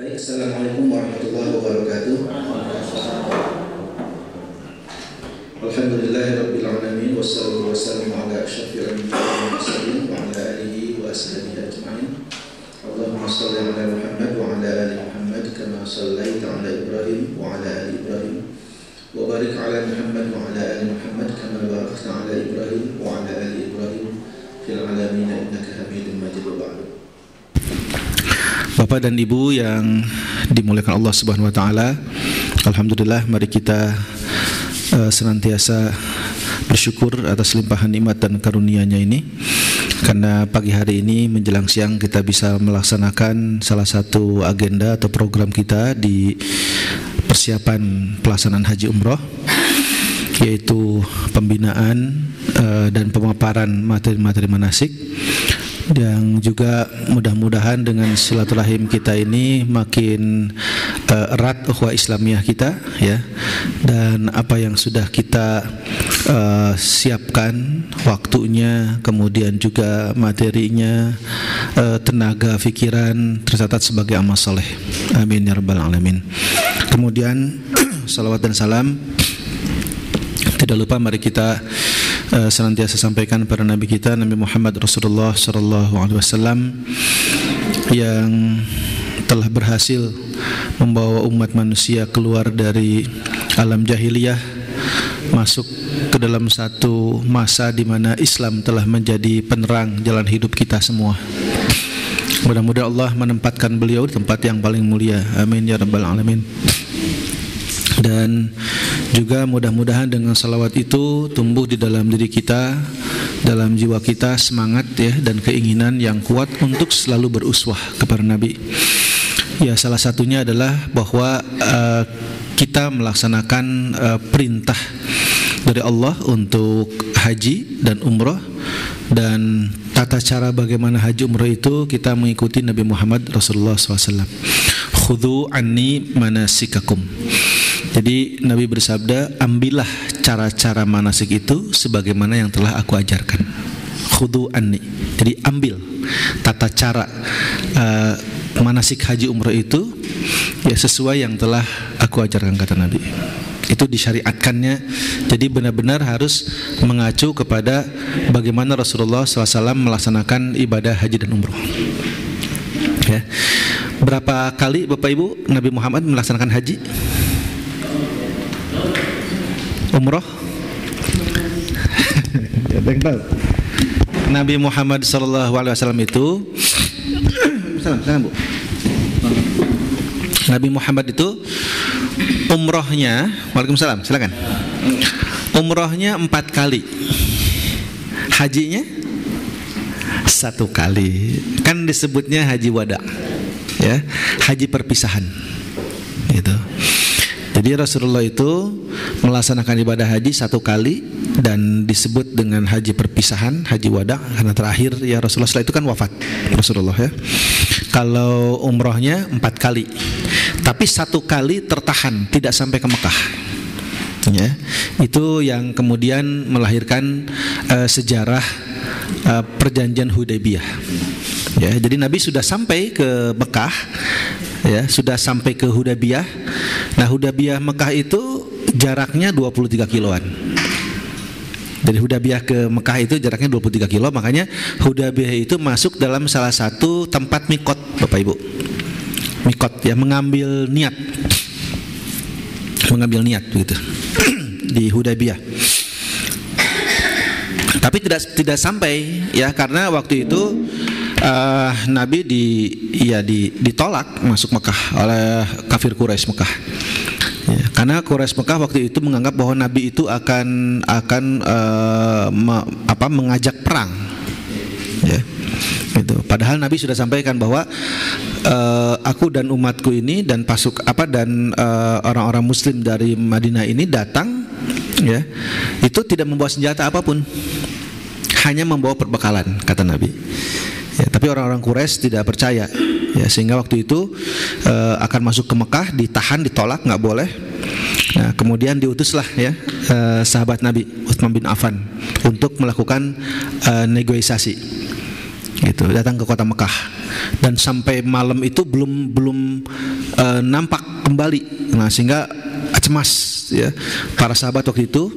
Baik, Assalamualaikum warahmatullahi wabarakatuh. Alhamdulillahirabbil alamin wassalatu wassalamu ala asyrafil anbiya'i wal mursalin wa ala alihi wa ashabihi ajma'in. Allahumma shalli ala Muhammad wa ala ali Muhammad kama shallaita ala Ibrahim wa ala ali Ibrahim wa barik ala Muhammad wa ala ali Muhammad kama barakta ala Ibrahim wa ala ali Ibrahim fil alamin innaka Hamidum Majid. Wa ba'du. Bapak dan Ibu yang dimuliakan Allah Subhanahu wa taala, alhamdulillah, mari kita senantiasa bersyukur atas limpahan nikmat dan karunia-Nya ini, karena pagi hari ini menjelang siang kita bisa melaksanakan salah satu agenda atau program kita di persiapan pelaksanaan haji umroh, yaitu pembinaan dan pemaparan materi-materi manasik, yang juga mudah-mudahan dengan silaturahim kita ini makin erat ukhuwah Islamiyah kita, ya. Dan apa yang sudah kita siapkan, waktunya, kemudian juga materinya, tenaga, pikiran, tercatat sebagai amal soleh. Amin ya rabbal alamin. Kemudian salawat dan salam tidak lupa mari kita senantiasa sampaikan pada Nabi kita, Nabi Muhammad Rasulullah Sallallahu Alaihi Wasallam, yang telah berhasil membawa umat manusia keluar dari alam jahiliyah, masuk ke dalam satu masa di mana Islam telah menjadi penerang jalan hidup kita semua. Mudah-mudahan Allah menempatkan beliau di tempat yang paling mulia. Amin ya rabbal alamin. Dan juga mudah-mudahan dengan salawat itu tumbuh di dalam diri kita, dalam jiwa kita, semangat, ya, dan keinginan yang kuat untuk selalu beruswah kepada Nabi. Ya, salah satunya adalah bahwa kita melaksanakan perintah dari Allah untuk haji dan umroh, dan tata cara bagaimana haji umroh itu kita mengikuti Nabi Muhammad Rasulullah SAW. Khudhu anni manasikakum. Jadi Nabi bersabda, ambillah cara-cara manasik itu sebagaimana yang telah aku ajarkan. Khudhu anni. Jadi ambil tata cara manasik haji umrah itu, ya, sesuai yang telah aku ajarkan, kata Nabi. Itu disyariatkannya. Jadi benar-benar harus mengacu kepada bagaimana Rasulullah SAW melaksanakan ibadah haji dan umrah. Ya. Berapa kali Bapak Ibu Nabi Muhammad melaksanakan haji? Umroh? Nabi Muhammad SAW itu Bu. Nabi Muhammad itu umrohnya, waalaikumsalam, silakan. Umrohnya 4 kali, hajinya 1 kali. Kan disebutnya haji wada, ya, haji perpisahan, gitu. Jadi Rasulullah itu melaksanakan ibadah haji 1 kali dan disebut dengan haji perpisahan, haji wada, karena terakhir, ya, Rasulullah setelah itu kan wafat Rasulullah, ya. Kalau umrohnya 4 kali, tapi 1 kali tertahan, tidak sampai ke Mekah, ya. Itu yang kemudian melahirkan sejarah perjanjian Hudaybiyah, ya. Jadi Nabi sudah sampai ke Mekah, ya, sudah sampai ke Hudaybiyah. Nah, Hudaybiyah Mekah itu jaraknya 23 kiloan. Dari Hudaybiyah ke Mekah itu jaraknya 23 kilo, makanya Hudaybiyah itu masuk dalam salah satu tempat mikot, Bapak Ibu. Mikot, ya, mengambil niat begitu di Hudaybiyah. Tapi tidak sampai, ya, karena waktu itu Nabi ditolak masuk Mekah oleh kafir Quraisy Mekah, ya, karena Quraisy Mekah waktu itu menganggap bahwa Nabi itu akan mengajak perang, ya, gitu. Padahal Nabi sudah sampaikan bahwa aku dan umatku ini dan orang-orang Muslim dari Madinah ini datang, ya, itu tidak membawa senjata apapun, hanya membawa perbekalan, kata Nabi. Ya, tapi orang-orang Quraisy tidak percaya, ya, sehingga waktu itu akan masuk ke Mekah, ditahan, ditolak, nggak boleh. Nah, kemudian diutuslah, ya, sahabat Nabi Utsman bin Affan untuk melakukan negosiasi. gitu, datang ke kota Mekah, dan sampai malam itu belum nampak kembali. Nah, sehingga cemas ya para sahabat waktu itu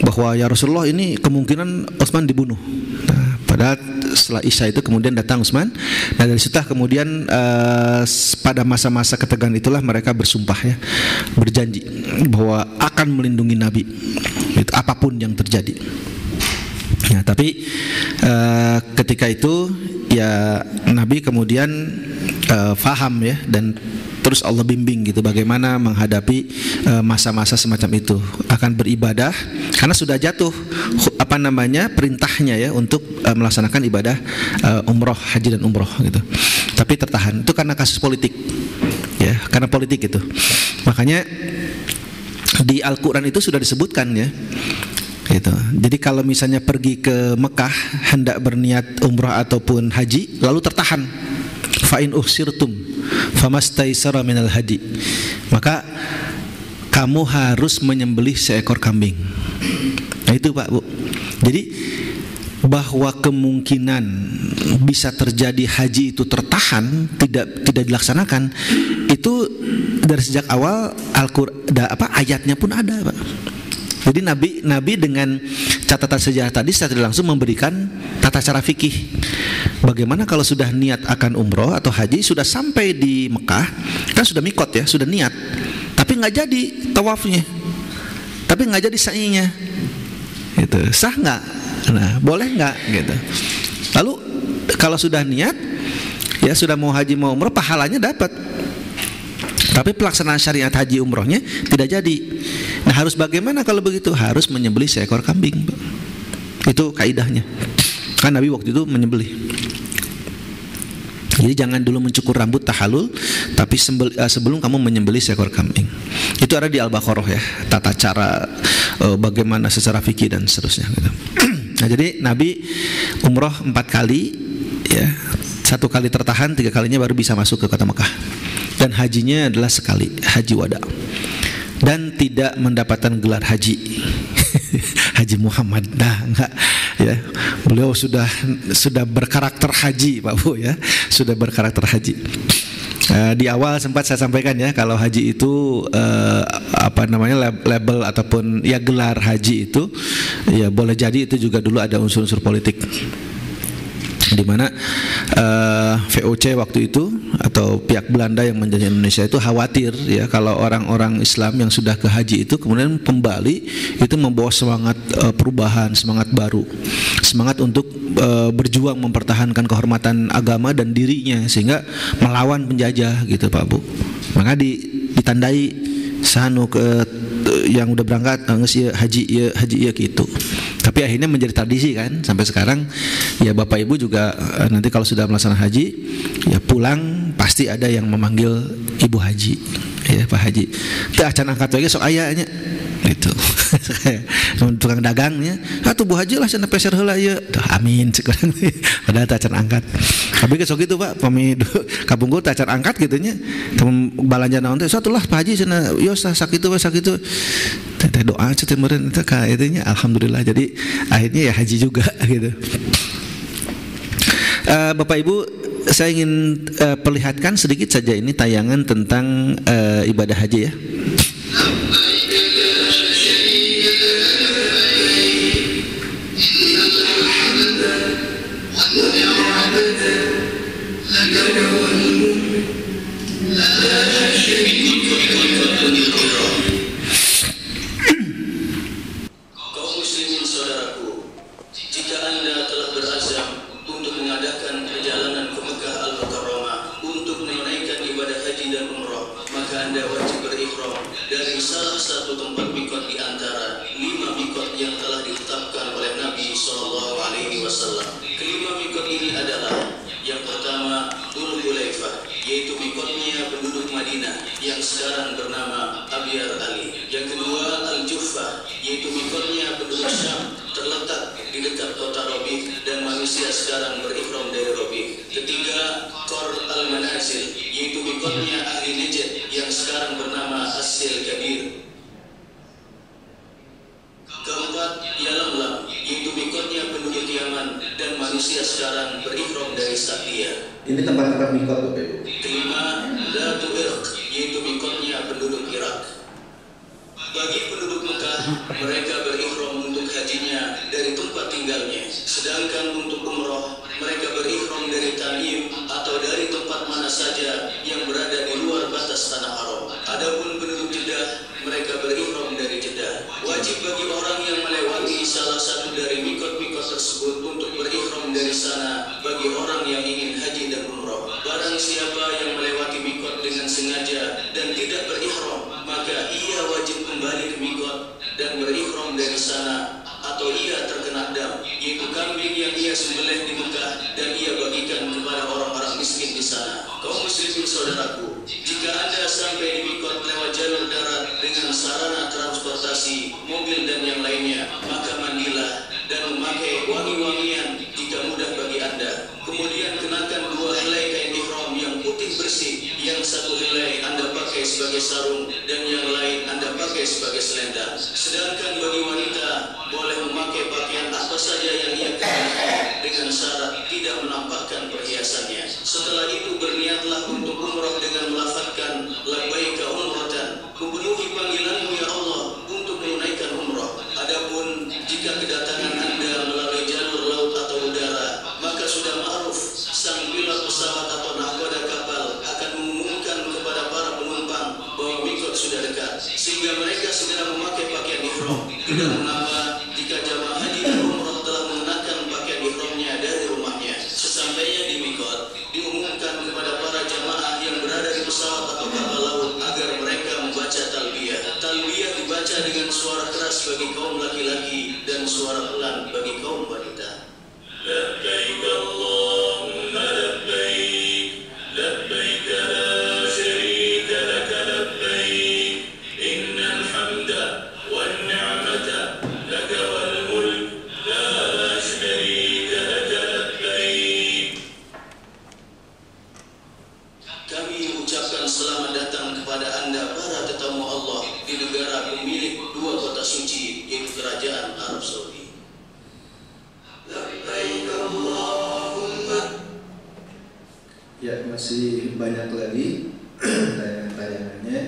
bahwa ya Rasulullah, ini kemungkinan Utsman dibunuh. Nah, padahal setelah Isya itu kemudian datang Utsman. Nah, dari situ kemudian pada masa-masa ketegangan itulah mereka bersumpah ya, berjanji bahwa akan melindungi Nabi itu apapun yang terjadi. Nah, tapi ketika itu ya Nabi kemudian faham ya, dan terus Allah bimbing gitu bagaimana menghadapi masa-masa semacam itu, akan beribadah karena sudah jatuh perintahnya ya untuk melaksanakan ibadah umroh, haji dan umroh gitu. Tapi tertahan itu karena kasus politik ya, karena politik itu. Makanya di Al-Qur'an itu sudah disebutkan ya gitu. Jadi kalau misalnya pergi ke Mekah hendak berniat umroh ataupun haji lalu tertahan, fa in uhsirtum famastaisara minal hadi, maka kamu harus menyembelih seekor kambing. Nah itu Pak Bu. Jadi bahwa kemungkinan bisa terjadi haji itu tertahan, tidak dilaksanakan, itu dari sejak awal ayatnya pun ada Pak. Jadi Nabi dengan catatan sejarah tadi secara tidak langsung memberikan tata cara fikih. Bagaimana kalau sudah niat akan umroh atau haji, sudah sampai di Mekah, kan sudah mikot ya, sudah niat, tapi nggak jadi tawafnya, tapi nggak jadi sa'inya, gitu. Sah nggak? Nah, boleh nggak? Gitu. Lalu kalau sudah niat, ya sudah mau haji mau umroh, pahalanya dapat. Tapi pelaksanaan syariat haji umrohnya tidak jadi. Nah, harus bagaimana kalau begitu? Harus menyembelih seekor kambing. Itu kaidahnya. Kan Nabi waktu itu menyembelih. Jadi jangan dulu mencukur rambut tahalul, tapi sebelum kamu menyembelih seekor kambing. Itu ada di Al-Baqarah ya, tata cara bagaimana secara fikih dan seterusnya gitu. Nah, jadi Nabi umroh 4 kali ya. 1 kali tertahan, 3 kalinya baru bisa masuk ke kota Mekah. Dan hajinya adalah sekali, haji wada, dan tidak mendapatkan gelar haji Haji Muhammad, enggak ya. Beliau sudah berkarakter haji Pak Bu ya, sudah berkarakter haji. Di awal sempat saya sampaikan ya, kalau haji itu label ataupun ya gelar haji itu ya boleh jadi itu juga dulu ada unsur-unsur politik, di mana VOC waktu itu atau pihak Belanda yang menjajah Indonesia itu khawatir ya kalau orang-orang Islam yang sudah ke haji itu kemudian kembali itu membawa semangat perubahan, semangat baru, semangat untuk berjuang mempertahankan kehormatan agama dan dirinya sehingga melawan penjajah gitu Pak Bu. Maka ditandai sanu ke yang udah berangkat haji ya gitu. Tapi akhirnya menjadi tradisi kan sampai sekarang ya, Bapak Ibu juga nanti kalau sudah melaksanakan haji ya pulang pasti ada yang memanggil Ibu Haji ya, Pak Haji. Teu acan angkat lagi sok ayahnya gitu. Tukang dagangnya, atuh Bu Haji lah cenah peser heula ieu. Amin sekarang. Padahal teu acan angkat. Tapi sok gitu Pak, pami kabungkul teu acan angkat gitu nya. Temen balanja naon teh, satulah Pak Haji cenah yo sakitu we sakitu. Teh doa teh meureun teh ka itu nya alhamdulillah. Jadi akhirnya ya haji juga gitu. Bapak Ibu, saya ingin perlihatkan sedikit saja ini tayangan tentang ibadah haji ya. Keempat, Yalamlam, yaitu mikotnya penduduk Yaman dan manusia sekarang berihram mendesak dia. Ini tempat-tempat mikot Bapak Ibu. Kelima, Datu Irq, yaitu mikotnya penduduk Irak. Bagi penduduk Mekah, mereka berihram untuk hajinya dari tempat tinggalnya. Sedangkan untuk umroh, mereka berihram dari Tanim atau dari tempat mana saja yang berada di luar batas tanah haram. Adapun penduduk Jeddah, mereka berihram dari Jeddah. Wajib bagi orang yang melewati salah satu dari mikot-mikot tersebut untuk berihram dari sana bagi orang yang ingin haji dan umroh. Barang siapa yang melewati mikot dengan sengaja dan tidak berihram, maka ia wajib kembali ke mikot dan berihram dari sana, atau ia terkena dam, yaitu kambing yang ia sembelih di Mekah dan ia bagikan kepada orang-orang miskin di sana. Kaum muslimin saudaraku, jika Anda sampai di mikot lewat jalur darat dengan sarana transportasi, mobil dan yang lainnya, maka mandilah dan memakai wangi-wangian jika mudah bagi Anda. Kemudian kenakan 2 helai kain ihram yang putih bersih, yang satu helai Anda pakai sebagai sarung dan yang lain Anda pakai sebagai selendang. Sedangkan bagi wanita boleh memakai pakaian apa saja yang ia kehendaki dengan syarat tidak menampakkan perhiasannya. Setelah itu berniatlah untuk umrah dengan melafazkan labbaika umratan, kupenuhi panggilanmu ya Allah untuk menunaikan umrah. Adapun jika kedatangan Anda melalui jalur laut atau udara, maka sudah ma'ruf sang pilot pesawat atau nahkoda kapal akan mengumumkan kepada para penumpang bahwa mikot sudah dekat, sehingga mereka segera memakai pakaian ihram. Tidak mengapa jika jamaah haji dan umrah telah mengenakan pakaian ihramnya dari rumahnya. Sesampainya di mikot, diumumkan kepada para jamaah yang berada di pesawat atau kapal laut agar mereka membaca talbiyah. Talbiyah dibaca dengan suara keras bagi kaum laki-laki dan suara pelan bagi kaum wanita. Labbaik Allahumma labbaik, labbaik la syarika laka labbaik, innal hamda wan ni'mata laka wal mulk la syarika laka labbaik. Kami ucapkan selamat datang kepada Anda para tetamu Allah di negara pemilik 2 kota suci, yaitu kerajaan Arab Saudi. Labbaik Allahumma. Ya, masih banyak lagi tayangan-tayangannya.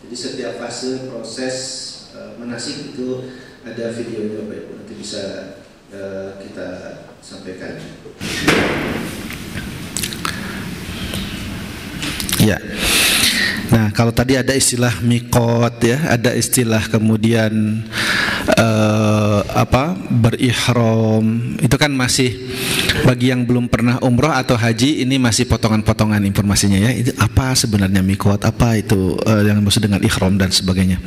Jadi setiap fase proses manasik itu ada videonya Bapak Ibu. Nanti bisa kita sampaikan. Ya. Nah, kalau tadi ada istilah mikot ya, ada istilah kemudian berihram, itu kan masih bagi yang belum pernah umroh atau haji, ini masih potongan-potongan informasinya ya. Itu apa sebenarnya mikot, apa itu yang maksud dengan ihram dan sebagainya.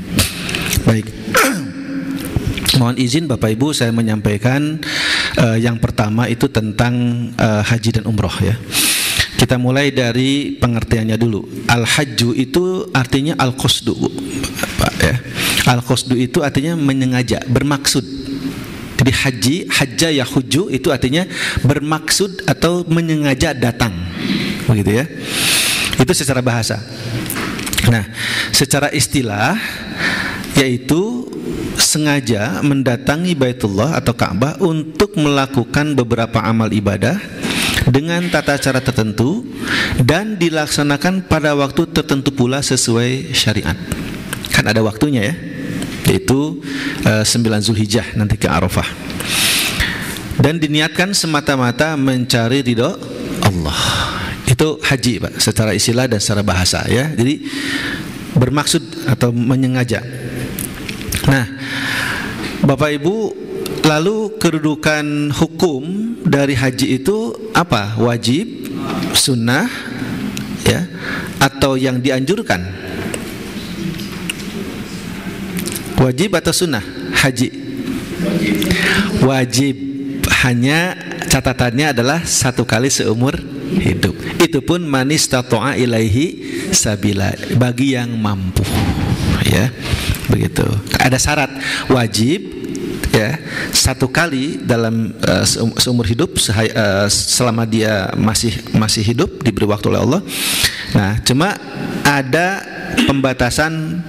Baik. Mohon izin Bapak Ibu, saya menyampaikan yang pertama itu tentang haji dan umroh ya. Kita mulai dari pengertiannya dulu. Al-hajju itu artinya al-qasdu, Pak ya. Al-qasdu itu artinya menyengaja, bermaksud. Jadi haji, hajja yahujju itu artinya bermaksud atau menyengaja datang. Begitu ya. Itu secara bahasa. Nah, secara istilah yaitu sengaja mendatangi Baitullah atau Ka'bah untuk melakukan beberapa amal ibadah dengan tata cara tertentu dan dilaksanakan pada waktu tertentu pula sesuai syariat. Kan ada waktunya ya, yaitu 9 Zulhijjah nanti ke Arafah. Dan diniatkan semata-mata mencari ridho Allah. Itu haji Pak, secara istilah dan secara bahasa ya. Jadi bermaksud atau menyengaja. Nah, Bapak Ibu, lalu kedudukan hukum dari haji itu apa? Wajib, sunnah, ya, atau yang dianjurkan? Wajib atau sunnah? Haji. Wajib. Hanya catatannya adalah 1 kali seumur hidup. Itu pun manis tato'a ilaihi sabila, bagi yang mampu. Ya, begitu. Ada syarat wajib. Ya, 1 kali dalam seumur hidup selama dia masih hidup, diberi waktu oleh Allah. Nah, cuma ada pembatasan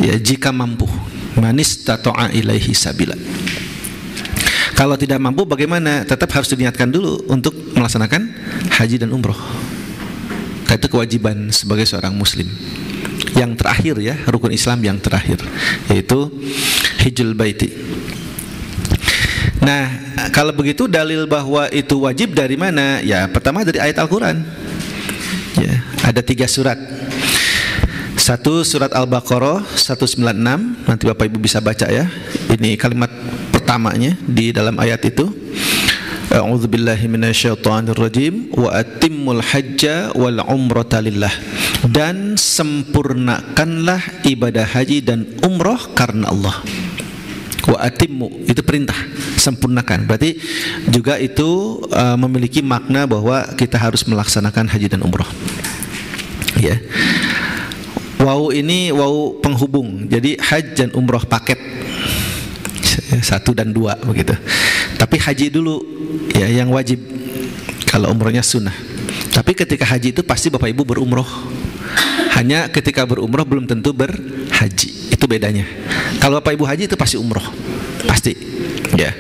ya, jika mampu. Manis tato'a ilaihi sabila. Kalau tidak mampu bagaimana? Tetap harus diniatkan dulu untuk melaksanakan haji dan umroh. Itu kewajiban sebagai seorang muslim. Yang terakhir ya, rukun Islam yang terakhir, yaitu hijjul baiti. Nah, kalau begitu dalil bahwa itu wajib dari mana? Ya, pertama dari ayat Al-Quran. Ya, ada 3 surat. Satu surat Al-Baqarah 196. Nanti Bapak Ibu bisa baca ya. Ini kalimat pertamanya di dalam ayat itu. A'udzubillahi minasyaitonirrajim wa atimmul hajja wal umrata lillah. Dan sempurnakanlah ibadah haji dan umroh karena Allah. Wa atimmu itu perintah, sempurnakan. Berarti juga itu memiliki makna bahwa kita harus melaksanakan haji dan umroh. Ya. Waw ini waw penghubung. Jadi haji dan umroh paket 1 dan 2 begitu. Tapi haji dulu ya yang wajib. Kalau umrohnya sunnah. Tapi ketika haji itu pasti Bapak Ibu berumroh. Hanya ketika berumroh belum tentu berhaji. Itu bedanya. Kalau Bapak Ibu haji itu pasti umroh. Pasti. Ya.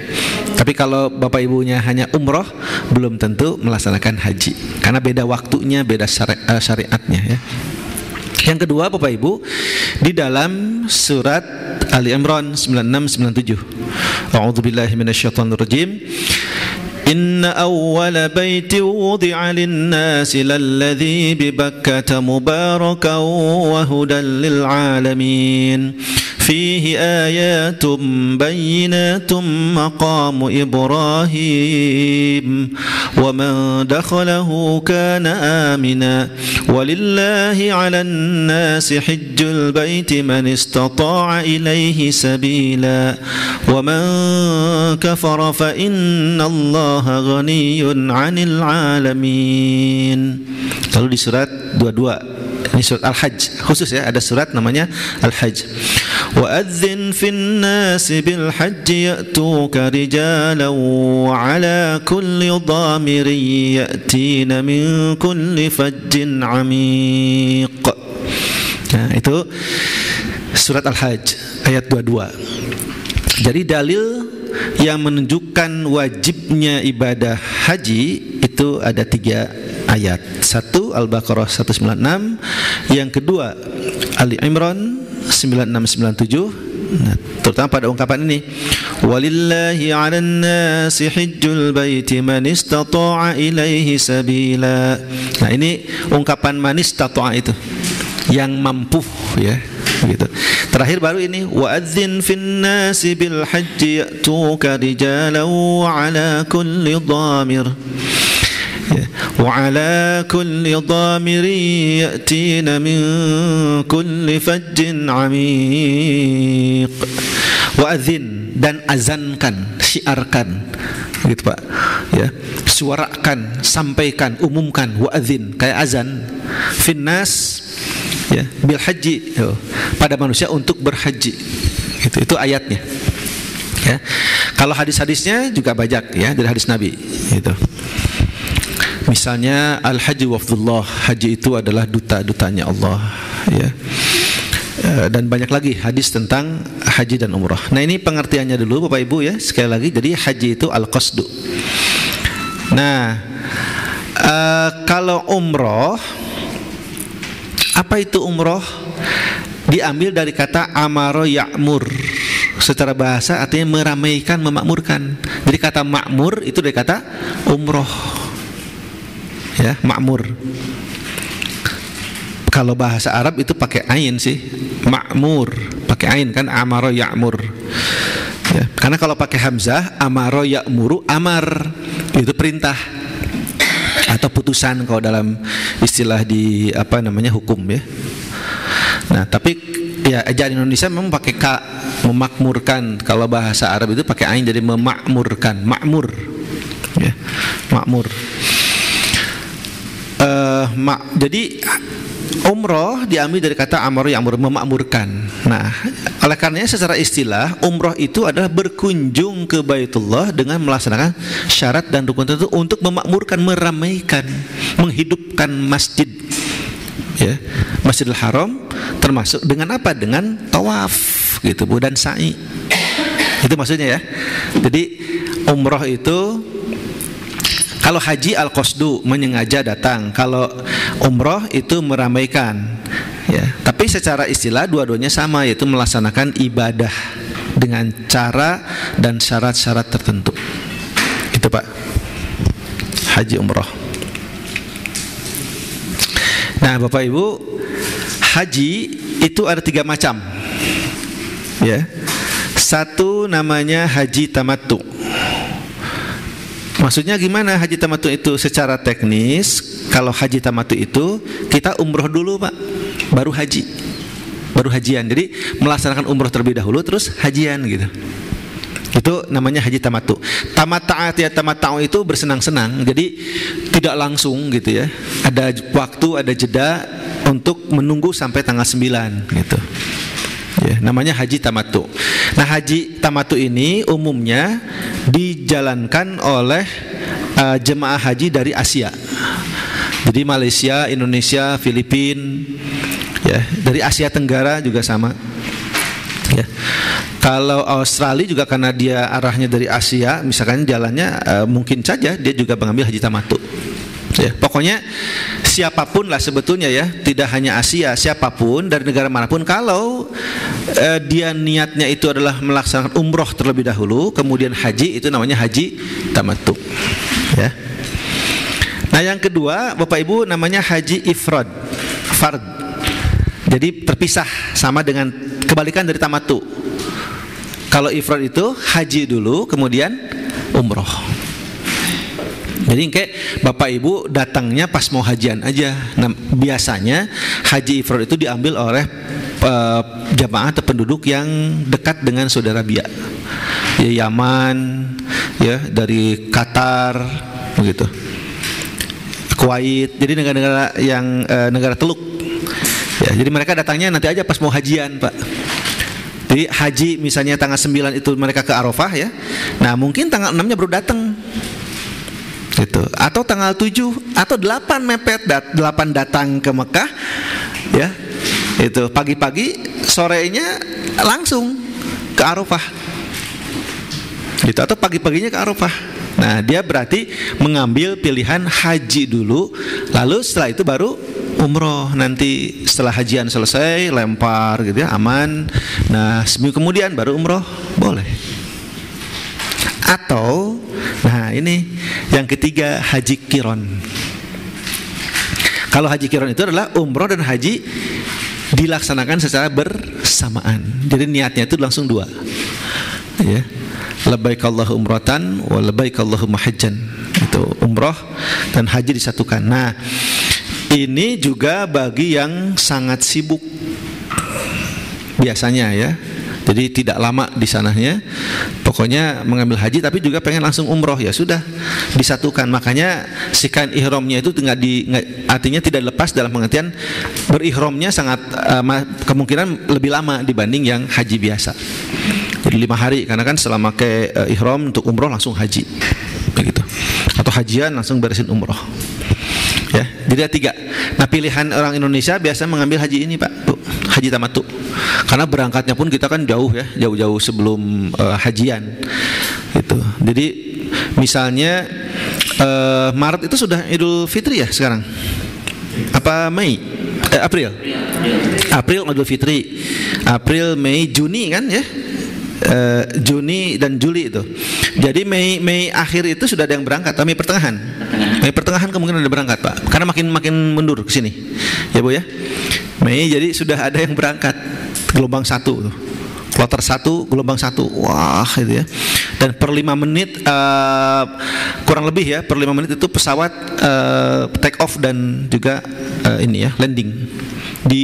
Tapi kalau Bapak Ibunya hanya umroh belum tentu melaksanakan haji. Karena beda waktunya, beda syariatnya ya. Yang kedua Bapak Ibu, di dalam surat Ali Imran 96-97. A'udzubillahi minasyaitonirrajim. Inna awwala baiti wudi'a lin-nasi lalladzi bi Bakkah mubarakan wa hudan lil alamin. فيه آيات بينات مقام إبراهيم ومن دخله كان آمنا ولله على الناس حج البيت من استطاع إليه سبيلا ومن كفر فإن الله غني عن العالمين. Lalu di surat 22, ini surat Al-Hajj khusus ya, ada surat namanya Al-Hajj. وَأَذِّنْ فِي النَّاسِ بِالْحَجِّ يَأْتُوكَ رِجَالًا وَعَلَى كُلِّ ضَامِرٍ يَأْتِينَ مِنْ كُلِّ فَجٍّ عَمِيقٍ. Nah, itu surat Al-Hajj ayat 22. Jadi dalil yang menunjukkan wajibnya ibadah haji itu ada 3 ayat. Satu Al-Baqarah 196, yang kedua Ali Imran 9697. Nah, terutama pada ungkapan ini, walillahi 'alan nasi hajjul baiti man istata'a ilaihi sabila. Nah, ini ungkapan man istata'a itu yang mampu ya, begitu. Terakhir baru ini wa'adzin fin nasi bil hajji ya'tuka rijalan wa 'ala kulli dhamir. وعلى كل ضامر يأتين من كل فج عميق. وأذن, dan azankan, syiarkan, gitu Pak ya, suarakan, sampaikan, umumkan. Wa'adzin kayak azan, finnas ya, bil haji pada manusia untuk berhaji. Itu ayatnya ya. Kalau hadis-hadisnya juga banyak ya, dari hadis Nabi gitu. Misalnya al-haji wafdullah, haji itu adalah duta-dutanya Allah ya. Dan banyak lagi hadis tentang haji dan umrah. Nah, ini pengertiannya dulu Bapak Ibu ya, sekali lagi. Jadi haji itu al-qasdu. Nah, kalau umrah, apa itu umrah? Diambil dari kata amaro ya'mur. Secara bahasa artinya meramaikan, memakmurkan. Jadi kata makmur itu dari kata umrah ya, makmur. Kalau bahasa Arab itu pakai ain sih, makmur pakai ain kan, amaro ya'mur ya. Karena kalau pakai hamzah, amaro ya'muru, amar itu perintah atau putusan kalau dalam istilah di apa namanya hukum ya. Nah, tapi ya ejaan Indonesia memang pakai ka, memakmurkan. Kalau bahasa Arab itu pakai ain, jadi memakmurkan, makmur ya, makmur. Jadi umroh diambil dari kata amar ya'mur, memakmurkan. Nah, oleh karenanya secara istilah umroh itu adalah berkunjung ke Baitullah dengan melaksanakan syarat dan rukun tertentu untuk memakmurkan, meramaikan, menghidupkan masjid ya, Masjidil Haram, termasuk dengan apa? Dengan tawaf gitu Bu, dan sa'i. Itu maksudnya ya. Jadi umroh itu, kalau haji al-qasdu, menyengaja datang. Kalau umroh itu meramaikan. Ya, tapi secara istilah dua-duanya sama, yaitu melaksanakan ibadah dengan cara dan syarat-syarat tertentu. Itu Pak, haji umroh. Nah Bapak Ibu, haji itu ada 3 macam. Ya, satu namanya haji tamattu. Maksudnya gimana haji tamattu itu? Secara teknis, kalau haji tamattu itu kita umroh dulu Pak, baru haji, baru hajian. Jadi melaksanakan umroh terlebih dahulu, terus hajian gitu. Itu namanya haji tamattu. Tamattu itu bersenang-senang, jadi tidak langsung gitu ya. Ada waktu, ada jeda untuk menunggu sampai tanggal 9 gitu. Ya, namanya haji tamattu. Nah haji tamattu ini umumnya dijalankan oleh jemaah haji dari Asia. Jadi Malaysia, Indonesia, Filipina, ya, dari Asia Tenggara juga sama. Ya. Kalau Australia juga karena dia arahnya dari Asia, misalkan jalannya mungkin saja dia juga mengambil haji tamattu. Ya, pokoknya siapapun lah sebetulnya ya, tidak hanya Asia, siapapun dari negara manapun, kalau dia niatnya itu adalah melaksanakan umroh terlebih dahulu, kemudian haji, itu namanya haji tamattu. Ya. Nah yang kedua Bapak Ibu namanya haji ifrad, fard. Jadi terpisah, sama dengan kebalikan dari tamattu. Kalau ifrad itu haji dulu, kemudian umroh. Jadi kayak Bapak Ibu datangnya pas mau hajian aja. Nah, biasanya haji ifrad itu diambil oleh jamaah atau penduduk yang dekat dengan Saudi Arabia, ya, Yaman, ya, dari Qatar, begitu, Kuwait. Jadi negara-negara yang negara Teluk. Ya, jadi mereka datangnya nanti aja pas mau hajian Pak. Jadi haji misalnya tanggal 9 itu mereka ke Arafah ya. Nah mungkin tanggal 6-nya baru datang gitu. Atau tanggal 7 atau 8 mepet 8 datang ke Mekah ya. Itu pagi-pagi, sorenya langsung ke Arafah gitu, atau pagi-paginya ke Arafah. Nah dia berarti mengambil pilihan haji dulu, lalu setelah itu baru umroh. Nanti setelah hajian selesai lempar gitu ya, aman. Nah seminggu kemudian baru umroh, boleh. Atau nah ini yang ketiga, haji qiron. Kalau haji qiron itu adalah umroh dan haji dilaksanakan secara bersamaan. Jadi niatnya itu langsung 2 ya. Labbaik Allahumma umratan wa labbaik Allahumma hajjan. Itu umroh dan haji disatukan. Nah ini juga bagi yang sangat sibuk biasanya ya. Jadi tidak lama di sananya, pokoknya mengambil haji tapi juga pengen langsung umroh, ya sudah disatukan. Makanya si kain ihramnya itu artinya tidak lepas, dalam pengertian berihramnya sangat kemungkinan lebih lama dibanding yang haji biasa. Jadi 5 hari, karena kan selama ke ihram untuk umroh langsung haji, begitu. Atau hajian langsung beresin umroh. Ya, jadi ada 3. Nah pilihan orang Indonesia biasa mengambil haji ini Pak, Bu, haji tamattu. Karena berangkatnya pun kita kan jauh ya, jauh-jauh sebelum hajian gitu. Jadi misalnya Maret itu sudah Idul Fitri ya sekarang? Apa Mei? April? April Idul Fitri. April, Mei, Juni kan ya? Juni dan Juli itu. Jadi Mei akhir itu sudah ada yang berangkat, atau Mei pertengahan. Mei pertengahan kemungkinan ada berangkat Pak, karena makin mundur ke sini. Ya Bu ya. Mei jadi sudah ada yang berangkat gelombang 1 tuh. Kloter 1, gelombang 1. Wah, gitu ya. Dan per 5 menit kurang lebih ya, per 5 menit itu pesawat take off dan juga ini ya, landing di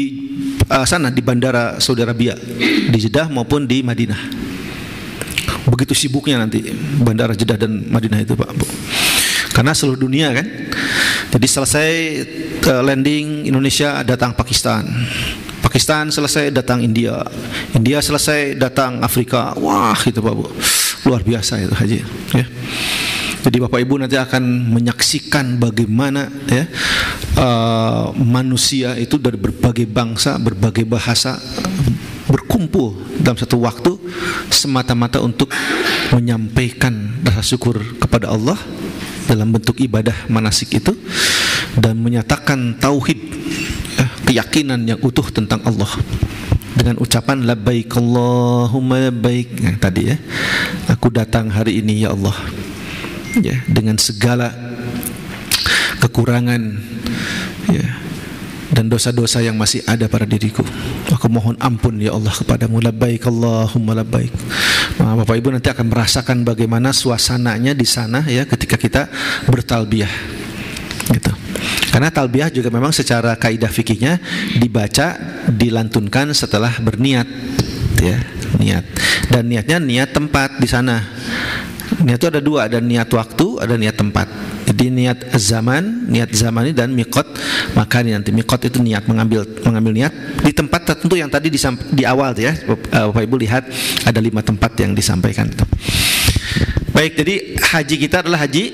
sana di bandara Saudi Arabia, di Jeddah maupun di Madinah. Begitu sibuknya nanti bandara Jeddah dan Madinah itu Pak, Bu. Karena seluruh dunia kan. Jadi selesai landing Indonesia, datang Pakistan. Pakistan selesai, datang India. India selesai, datang Afrika. Wah, gitu Pak, Bu. Luar biasa itu haji ya. Jadi Bapak Ibu nanti akan menyaksikan bagaimana ya manusia itu dari berbagai bangsa, berbagai bahasa berkumpul berkumpul dalam satu waktu semata-mata untuk menyampaikan rasa syukur kepada Allah dalam bentuk ibadah manasik itu dan menyatakan tauhid, keyakinan yang utuh tentang Allah dengan ucapan labbaik Allahumma labbaik. Nah, tadi ya, aku datang hari ini ya Allah, ya, dengan segala kekurangan, ya, dan dosa-dosa yang masih ada pada diriku. Aku mohon ampun ya Allah kepadamu. Labbaik Allahumma labbaik. Nah, Bapak Ibu nanti akan merasakan bagaimana suasananya di sana ya ketika kita bertalbiyah, gitu. Karena talbiyah juga memang secara kaidah fikihnya dibaca, dilantunkan setelah berniat, ya, niat. Dan niatnya niat tempat di sana. Niat itu ada dua, ada niat waktu, ada niat tempat. Jadi niat zaman, niat zamani dan miqat makani. Nanti miqat itu niat mengambil niat di tempat tertentu yang tadi di awal ya. Bapak Ibu lihat ada 5 tempat yang disampaikan. Baik, jadi haji kita adalah haji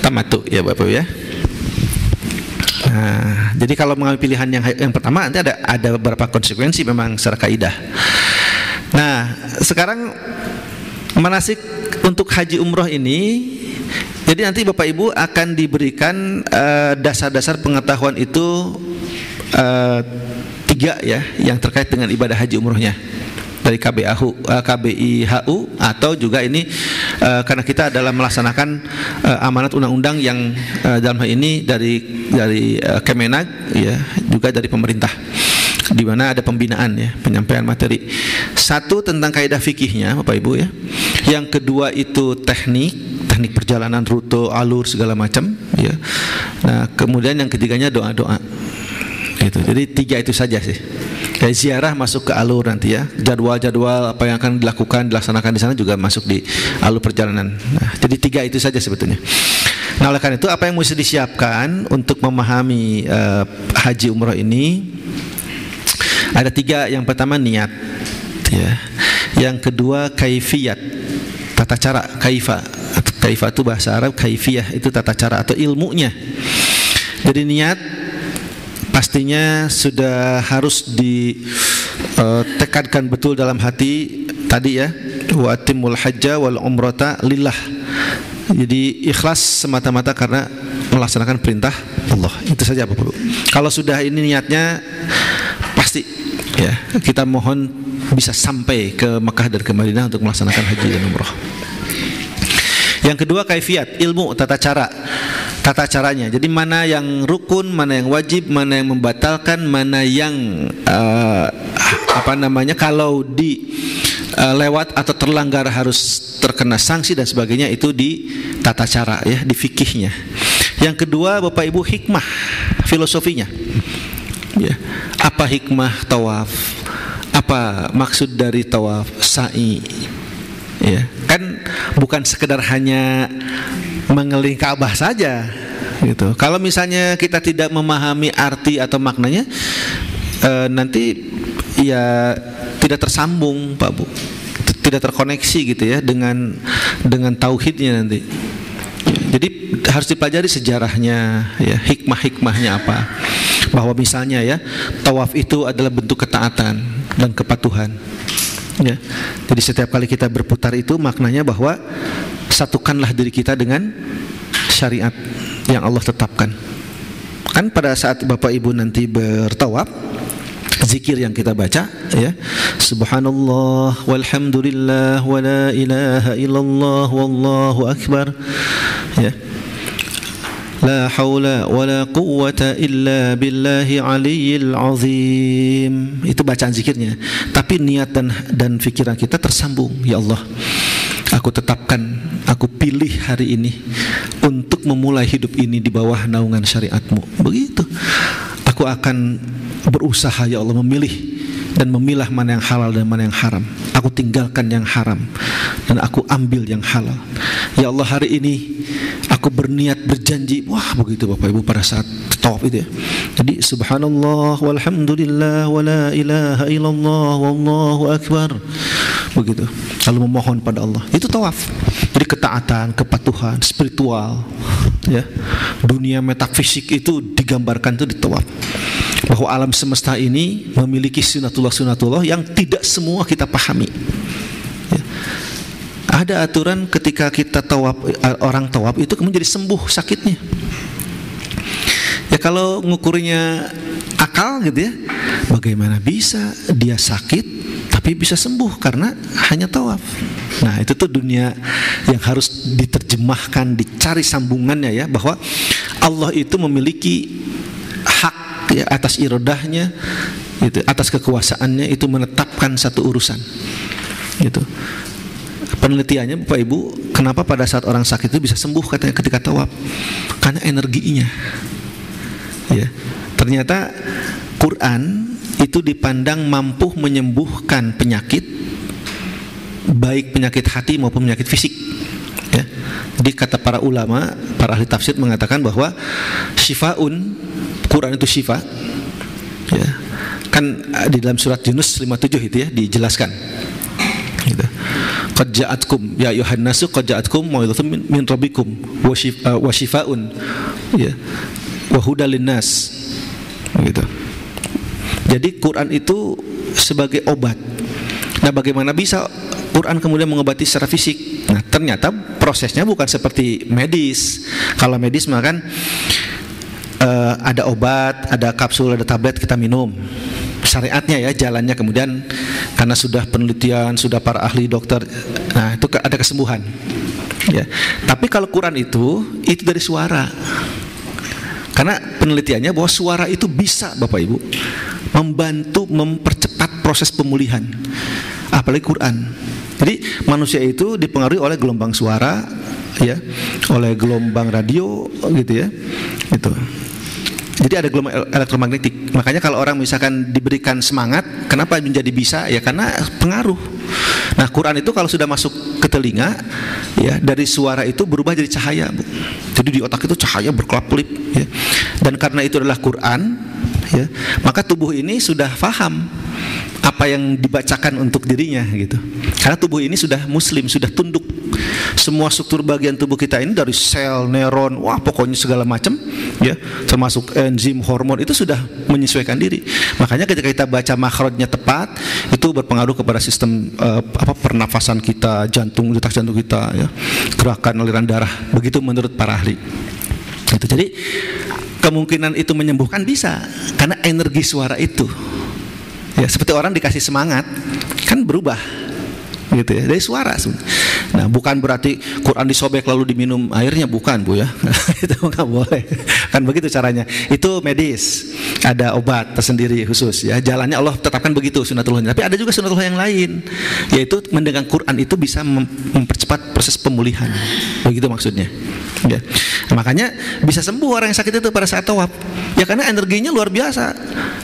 tamattu ya Bapak Ibu ya. Nah, jadi kalau mengambil pilihan yang pertama nanti ada beberapa konsekuensi memang secara kaidah. Nah, sekarang manasik untuk haji umroh ini, jadi nanti Bapak Ibu akan diberikan dasar-dasar pengetahuan itu 3 ya, yang terkait dengan ibadah haji umrohnya dari KBIHU atau juga ini karena kita adalah melaksanakan amanat undang-undang yang dalam hal ini dari Kemenag ya, juga dari pemerintah, di mana ada pembinaan ya, penyampaian materi. Satu tentang kaidah fikihnya Bapak Ibu ya. Yang kedua itu teknik perjalanan, rute, alur segala macam ya. Nah, kemudian yang ketiganya doa-doa. Gitu. Jadi 3 itu saja sih. Kayak ziarah masuk ke alur nanti ya. Jadwal-jadwal apa yang akan dilaksanakan di sana juga masuk di alur perjalanan. Nah, jadi 3 itu saja sebetulnya. Nah, oleh karena itu apa yang mesti disiapkan untuk memahami haji umroh ini? Ada 3. Yang pertama niat ya. Yang kedua kaifiyat, tata cara. Kaifa itu bahasa Arab, kaifiyah itu tata cara atau ilmunya. Jadi niat pastinya sudah harus ditekankan betul dalam hati tadi ya, wa atimul hajja wal umrata lillah. Jadi ikhlas semata-mata karena melaksanakan perintah Allah. Itu saja Bapak Ibu. Kalau sudah ini niatnya pasti ya, kita mohon bisa sampai ke Mekah dan ke Madinah untuk melaksanakan haji dan umrah. Yang kedua kaifiyat, ilmu, tata caranya. Jadi mana yang rukun, mana yang wajib, mana yang membatalkan, mana yang kalau lewat atau terlanggar harus terkena sanksi dan sebagainya, itu di tata cara ya, di fikihnya. Yang kedua Bapak Ibu hikmah, filosofinya. Ya. Apa hikmah tawaf? Apa maksud dari tawaf, sa'i? Ya, kan bukan sekedar hanya mengelilingi Ka'bah saja gitu. Kalau misalnya kita tidak memahami arti atau maknanya, nanti ya tidak tersambung Pak Bu, tidak terkoneksi gitu ya dengan tauhidnya nanti. Jadi harus dipelajari sejarahnya ya, hikmah-hikmahnya apa. Bahwa misalnya ya, tawaf itu adalah bentuk ketaatan dan kepatuhan. Ya. Jadi setiap kali kita berputar itu maknanya bahwa satukanlah diri kita dengan syariat yang Allah tetapkan. Kan pada saat Bapak Ibu nanti bertawaf, zikir yang kita baca ya, subhanallah walhamdulillah wala ilaha illallah wallahu akbar ya, la haula wala quwwata illa billahi aliyyil azim. Itu bacaan zikirnya. Tapi niat dan pikiran kita tersambung. Ya Allah, aku tetapkan, aku pilih hari ini untuk memulai hidup ini di bawah naungan syariat-Mu. Begitu. Aku akan berusaha ya Allah memilih dan memilah mana yang halal dan mana yang haram. Aku tinggalkan yang haram dan aku ambil yang halal. Ya Allah, hari ini aku berniat, berjanji. Wah, begitu Bapak Ibu pada saat tawaf itu ya. Jadi subhanallah walhamdulillah wala ilaha illallah wallahu akbar. Begitu. Lalu memohon pada Allah. Itu tawaf. Jadi ketaatan, kepatuhan, spiritual ya. Dunia metafisik itu digambarkan itu di tawaf. bahwa alam semesta ini memiliki sunatullah yang tidak semua kita pahami. Ya. Ada aturan ketika kita tawaf, orang tawaf itu kemudian jadi sembuh sakitnya. Ya kalau ngukurnya akal gitu ya, bagaimana bisa dia sakit tapi bisa sembuh karena hanya tawaf. Nah itu tuh dunia yang harus diterjemahkan, dicari sambungannya ya, bahwa Allah itu memiliki hak ya atas irodahnya, gitu, atas kekuasaannya itu menetapkan satu urusan. Gitu. Penelitiannya Bapak Ibu, kenapa pada saat orang sakit itu bisa sembuh katanya ketika tawaf? Karena energinya. Ya, ternyata Quran itu dipandang mampu menyembuhkan penyakit, baik penyakit hati maupun penyakit fisik. Ya. Jadi kata para ulama, para ahli tafsir mengatakan bahwa syifaun, Quran itu syifa. Ya. Kan di dalam surat Yunus 57 itu ya dijelaskan. Gitu. Qad ja'atkum ya ayyuhan nasu qad ja'atkum mau'izatun min rabbikum wa syifaun ya wa hudal linnas. Gitu. Jadi Quran itu sebagai obat. Nah, bagaimana bisa Quran kemudian mengobati secara fisik? Nah, ternyata prosesnya bukan seperti medis. Kalau medis mah kan ada obat, ada kapsul, ada tablet kita minum. Syariatnya ya, jalannya kemudian karena sudah penelitian, sudah para ahli dokter, nah itu ada kesembuhan. Ya. Tapi kalau Quran itu dari suara. Karena penelitiannya bahwa suara itu bisa Bapak Ibu membantu mempercepat proses pemulihan, apalagi Quran. Jadi manusia itu dipengaruhi oleh gelombang suara, ya, oleh gelombang radio, gitu ya, itu. Jadi ada gelombang elektromagnetik. Makanya kalau orang misalkan diberikan semangat, kenapa menjadi bisa? Ya karena pengaruh. Nah Quran itu kalau sudah masuk ke telinga, ya dari suara itu berubah jadi cahaya, Bu. Jadi di otak itu cahaya berkelap-kelip, ya. Dan karena itu adalah Quran, ya, maka tubuh ini sudah paham apa yang dibacakan untuk dirinya, gitu. Karena tubuh ini sudah muslim, sudah tunduk. Semua struktur bagian tubuh kita ini dari sel, neuron, wah pokoknya segala macam, ya, termasuk enzim, hormon itu sudah menyesuaikan diri. Makanya ketika kita baca makhrajnya tepat, itu berpengaruh kepada sistem pernafasan kita, jantung, detak jantung kita, ya, gerakan aliran darah. Begitu menurut para ahli. Gitu. Jadi kemungkinan itu menyembuhkan bisa karena energi suara itu. Ya, seperti orang dikasih semangat kan berubah, gitu ya, dari suara. Nah, bukan berarti Quran disobek lalu diminum airnya, bukan Bu ya. Itu nggak boleh. Kan begitu caranya. Itu medis. Ada obat tersendiri khusus ya. Jalannya Allah tetapkan begitu sunatullahnya. Tapi ada juga sunatullah yang lain, yaitu mendengar Quran itu bisa mempercepat proses pemulihan. Begitu maksudnya. Ya. Nah, makanya bisa sembuh orang yang sakit itu pada saat tawaf. Ya karena energinya luar biasa.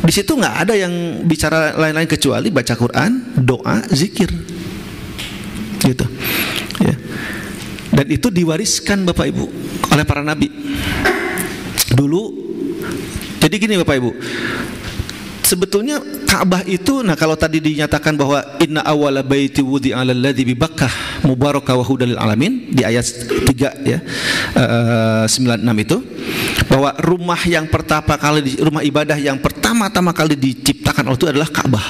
Di situ nggak ada yang bicara lain-lain kecuali baca Quran, doa, zikir. Gitu. Ya. Dan itu diwariskan Bapak Ibu oleh para nabi dulu. Jadi gini Bapak Ibu, sebetulnya Ka'bah itu, nah kalau tadi dinyatakan bahwa inna awwala baiti wudi'a lalladzi bi Bakkah mubarakah wa hudal lil alamin di ayat 3 ya, 96 itu, bahwa rumah yang pertama kali, rumah ibadah yang pertama-tama kali diciptakan Allah itu adalah Ka'bah.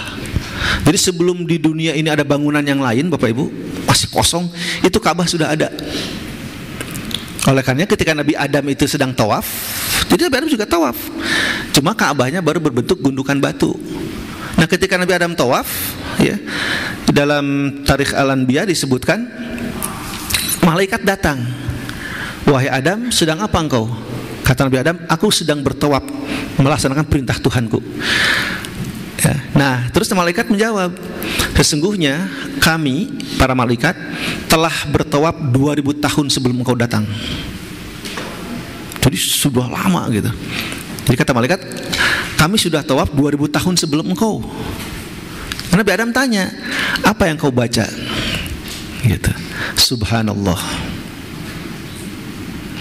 Jadi sebelum di dunia ini ada bangunan yang lain Bapak Ibu, masih kosong, itu Ka'bah sudah ada. Oleh karena ketika Nabi Adam itu sedang tawaf, jadi Nabi Adam juga tawaf, cuma Ka'bahnya baru berbentuk gundukan batu. Nah ketika Nabi Adam tawaf, ya, dalam Tarikh Al-Anbiya disebutkan malaikat datang, wahai Adam, sedang apa engkau? Kata Nabi Adam, aku sedang bertawaf melaksanakan perintah Tuhanku. Ya. Nah, terus malaikat menjawab, sesungguhnya kami para malaikat telah bertawaf 2000 tahun sebelum engkau datang. Jadi sudah lama gitu. Jadi kata malaikat, kami sudah tawaf 2000 tahun sebelum engkau. Nabi Adam tanya, apa yang kau baca? Gitu. Subhanallah.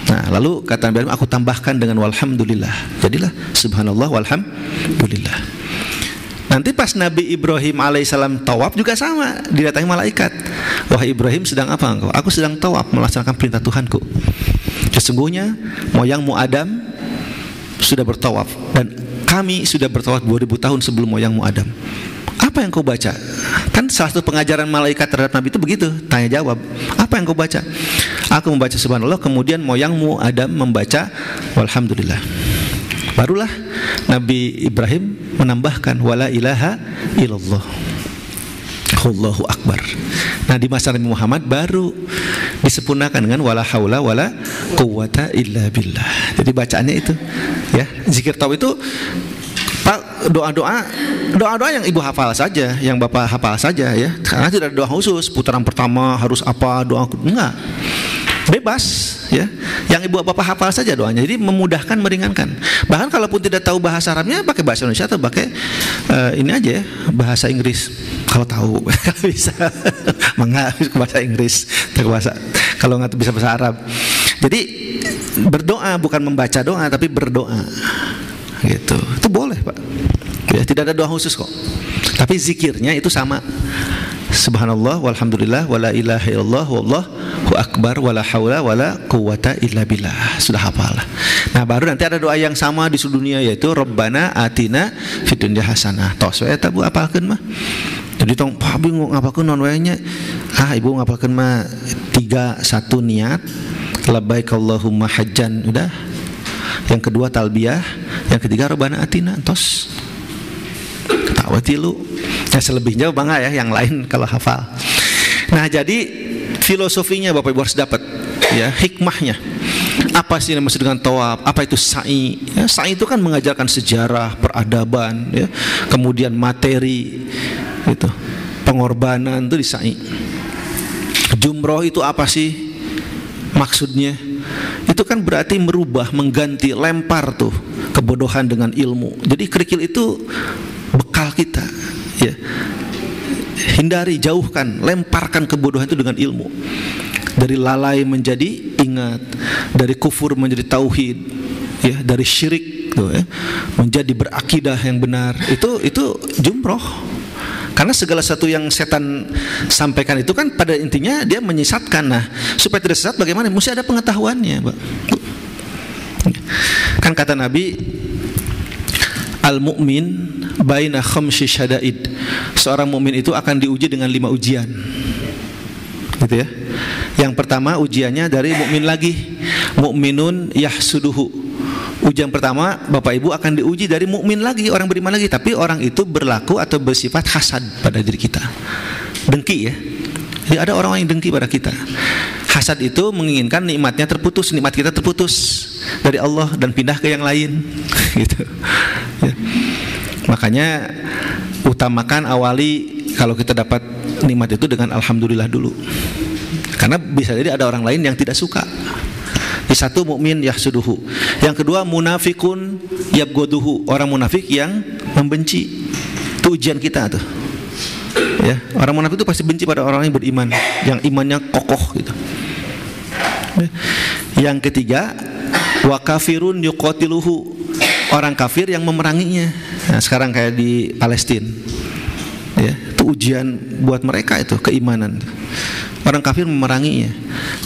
Nah, lalu kata Nabi Adam, aku tambahkan dengan walhamdulillah. Jadilah subhanallah walhamdulillah. Nanti pas Nabi Ibrahim alaihissalam tawaf juga sama, didatangi malaikat. Wahai Ibrahim, sedang apa engkau? Aku sedang tawaf melaksanakan perintah Tuhanku. Sesungguhnya moyangmu Adam sudah bertawaf dan kami sudah bertawaf 2000 tahun sebelum moyangmu Adam. Apa yang kau baca? Kan salah satu pengajaran malaikat terhadap Nabi itu begitu, tanya jawab. Apa yang kau baca? Aku membaca subhanallah, kemudian moyangmu Adam membaca walhamdulillah. Barulah Nabi Ibrahim menambahkan wala ilaha illallah, Allahu akbar. Nah, di masa Nabi Muhammad baru disempurnakan dengan wala haula wala quwwata illa billah. Jadi bacaannya itu ya, zikir tauhid itu doa-doa yang ibu hafal saja, yang bapak hafal saja ya. Karena tidak ada doa khusus, putaran pertama harus apa doa, enggak. Bebas ya. Yang ibu bapak hafal saja doanya. Jadi memudahkan, meringankan. Bahkan kalaupun tidak tahu bahasa Arabnya, pakai bahasa Indonesia atau pakai ini aja ya, bahasa Inggris. Kalau tahu, kalau bisa mengalir ke bahasa Inggris, bahasa, kalau nggak bisa bahasa Arab. Jadi berdoa bukan membaca doa, tapi berdoa. Gitu. Itu boleh, Pak. Ya, tidak ada doa khusus kok. Tapi zikirnya itu sama. Subhanallah walhamdulillah wala ilaha illallah wallahu akbar wala haula wala quwwata illa billah. Sudah hafal. Nah, baru nanti ada doa yang sama di seluruh dunia, yaitu Rabbana atina fid dunya hasanah. Tos we eta Bu apalkeun mah. Jadi tong Pak bingung ngapalkeun non we nya. Ibu ngapalkeun mah 3 1 niat labbaik Allahumma hajjan, udah. Yang kedua talbiyah, yang ketiga Rabbana atina, tos. Ketawa tilu. Ya selebihnya bangga ya, yang lain kalau hafal. Nah, jadi filosofinya Bapak Ibu harus dapat ya, hikmahnya. Apa sih yang maksud dengan tawaf? Apa itu sa'i? Ya, sa'i itu kan mengajarkan sejarah, peradaban ya, kemudian materi itu. Pengorbanan itu di sa'i. Jumroh itu apa sih maksudnya? Itu kan berarti merubah, mengganti, lempar tuh kebodohan dengan ilmu. Jadi kerikil itu bekal kita ya. Hindari, jauhkan, lemparkan kebodohan itu dengan ilmu. Dari lalai menjadi ingat, dari kufur menjadi tauhid ya, dari syirik tuh ya, menjadi berakidah yang benar. Itu jumroh. Karena segala sesuatu yang setan sampaikan itu kan pada intinya dia menyesatkan. Nah, supaya tidak sesat bagaimana? Mesti ada pengetahuannya, Pak. Kan kata Nabi, al-mu'min baina khamsi syada'id. Seorang mukmin itu akan diuji dengan 5 ujian. Gitu ya. Yang pertama ujiannya dari mukmin lagi. Mukminun yahsuduhu. Ujian pertama Bapak Ibu akan diuji dari mukmin lagi, orang beriman lagi, tapi orang itu berlaku atau bersifat hasad pada diri kita. Dengki ya. Jadi ada orang yang dengki pada kita. Hasad itu menginginkan nikmatnya terputus, nikmat kita terputus dari Allah dan pindah ke yang lain. Gitu. Ya. Makanya utamakan, awali kalau kita dapat nikmat itu dengan alhamdulillah dulu. Karena bisa jadi ada orang lain yang tidak suka. Di satu mukmin yahsuduhu. Yang kedua munafikun yabgoduhu, orang munafik yang membenci. Itu ujian kita tuh. Ya, orang munafik itu pasti benci pada orang yang beriman, yang imannya kokoh gitu. Ya. Yang ketiga wa kafirun yuqatiluhu, orang kafir yang memeranginya. Nah, sekarang kayak di Palestina. Ya, itu ujian buat mereka itu, keimanan. Orang kafir memeranginya.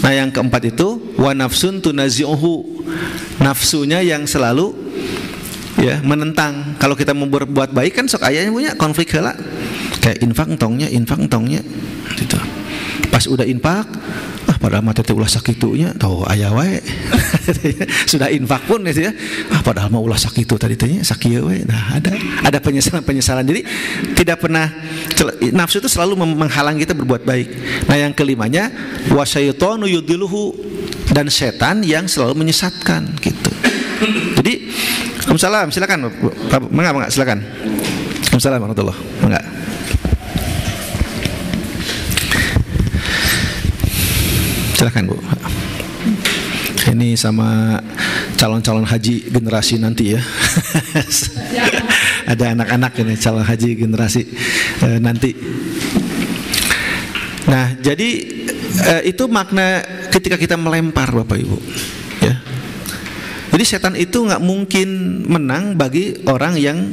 Nah, yang keempat itu wa nafsun tunazi'uhu, nafsunya yang selalu ya menentang. Kalau kita mau berbuat baik kan sok ayahnya punya konflik heula. Kayak infak entongnya gitu. Pas udah infak, padahal mah teh ulah sakitunya, tahu aya wae. Sudah infak pun gitu ya. Padahal mah ulah sakitu tadi teh sakieu we. Nah, ada penyesalan. Jadi tidak pernah, nafsu itu selalu menghalang kita berbuat baik. Nah, yang kelimanya wasyaitonu yudhiluhu, dan setan yang selalu menyesatkan gitu. Jadi Waalaikumsalam, silakan. Mangga, silakan. Waalaikumsalam warahmatullahi wabarakatuh. Mangga. Silakan Bu. Ini sama calon-calon haji generasi nanti ya. Ada anak-anak ini calon haji generasi nanti. Nah, jadi itu makna ketika kita melempar Bapak Ibu ya. Jadi setan itu nggak mungkin menang bagi orang yang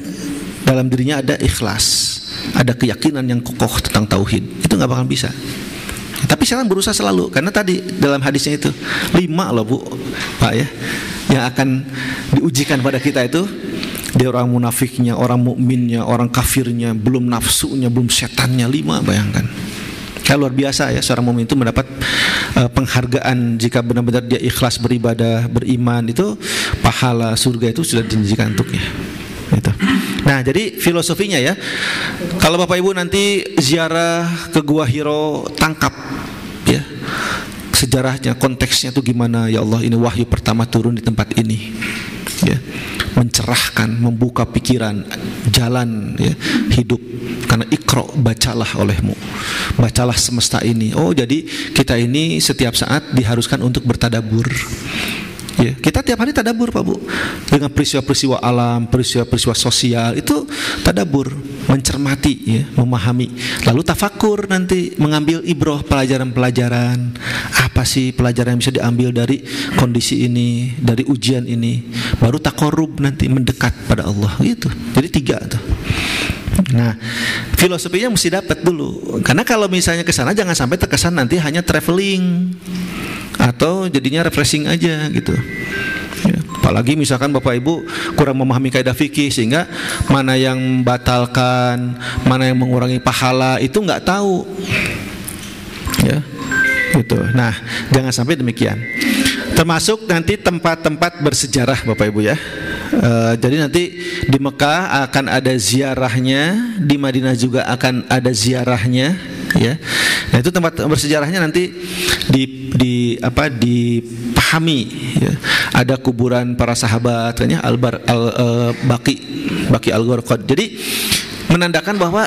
dalam dirinya ada ikhlas, ada keyakinan yang kokoh tentang tauhid. Itu nggak bakal bisa. Tapi sekarang berusaha selalu, karena tadi dalam hadisnya itu 5 loh Bu, Pak ya, yang akan diujikan pada kita itu Dia orang munafiknya, orang mukminnya, orang kafirnya, belum nafsunya, belum setannya, 5, bayangkan. Luar biasa ya, seorang mukmin itu mendapat penghargaan jika benar-benar dia ikhlas beribadah, beriman, itu pahala surga itu sudah dijanjikan untuknya. Gitu. Nah, jadi filosofinya ya, kalau Bapak Ibu nanti ziarah ke Gua Hiro, tangkap ya sejarahnya, konteksnya itu gimana. Ya Allah, ini wahyu pertama turun di tempat ini ya, mencerahkan, membuka pikiran, jalan ya, hidup. Karena Iqra, bacalah olehmu, bacalah semesta ini. Oh, jadi kita ini setiap saat diharuskan untuk bertadabur ya. Kita tiap hari tadabur Pak Bu, dengan peristiwa-peristiwa alam, peristiwa-peristiwa sosial, itu tadabur, mencermati ya, memahami. Lalu tafakur, nanti mengambil ibroh, pelajaran-pelajaran. Apa sih pelajaran yang bisa diambil dari kondisi ini, dari ujian ini. Baru takorub, nanti mendekat pada Allah gitu. Jadi 3 tuh. Nah, filosofinya mesti dapat dulu. Karena kalau misalnya ke sana jangan sampai terkesan nanti hanya traveling atau jadinya refreshing aja gitu ya. Apalagi misalkan Bapak Ibu kurang memahami kaidah fikih, sehingga mana yang membatalkan, mana yang mengurangi pahala itu nggak tahu ya gitu. Nah, jangan sampai demikian. Termasuk nanti tempat-tempat bersejarah Bapak Ibu ya. Jadi nanti di Mekah akan ada ziarahnya, di Madinah juga akan ada ziarahnya ya. Nah, itu tempat bersejarahnya nanti dipahami ya. Ada kuburan para sahabat katanya Baqi al-Gharqad. Jadi menandakan bahwa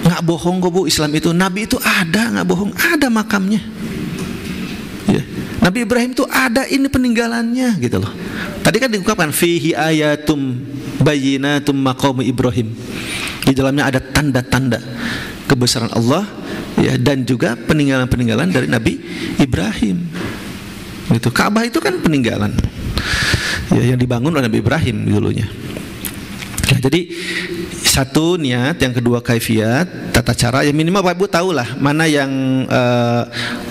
nggak bohong kok Bu, Islam itu, Nabi itu ada, nggak bohong, ada makamnya ya. Nabi Ibrahim itu ada, ini peninggalannya gitu loh. Tadi kan diungkapkan fihi ayatum bayyinatum maqam Ibrahim. Di dalamnya ada tanda-tanda kebesaran Allah ya, dan juga peninggalan-peninggalan dari Nabi Ibrahim. Itu Ka'bah itu kan peninggalan ya, yang dibangun oleh Nabi Ibrahim dulunya. Nah, jadi satu niat, yang kedua kaifiat, tata cara. Ya minimal Bapak Ibu tahulah mana yang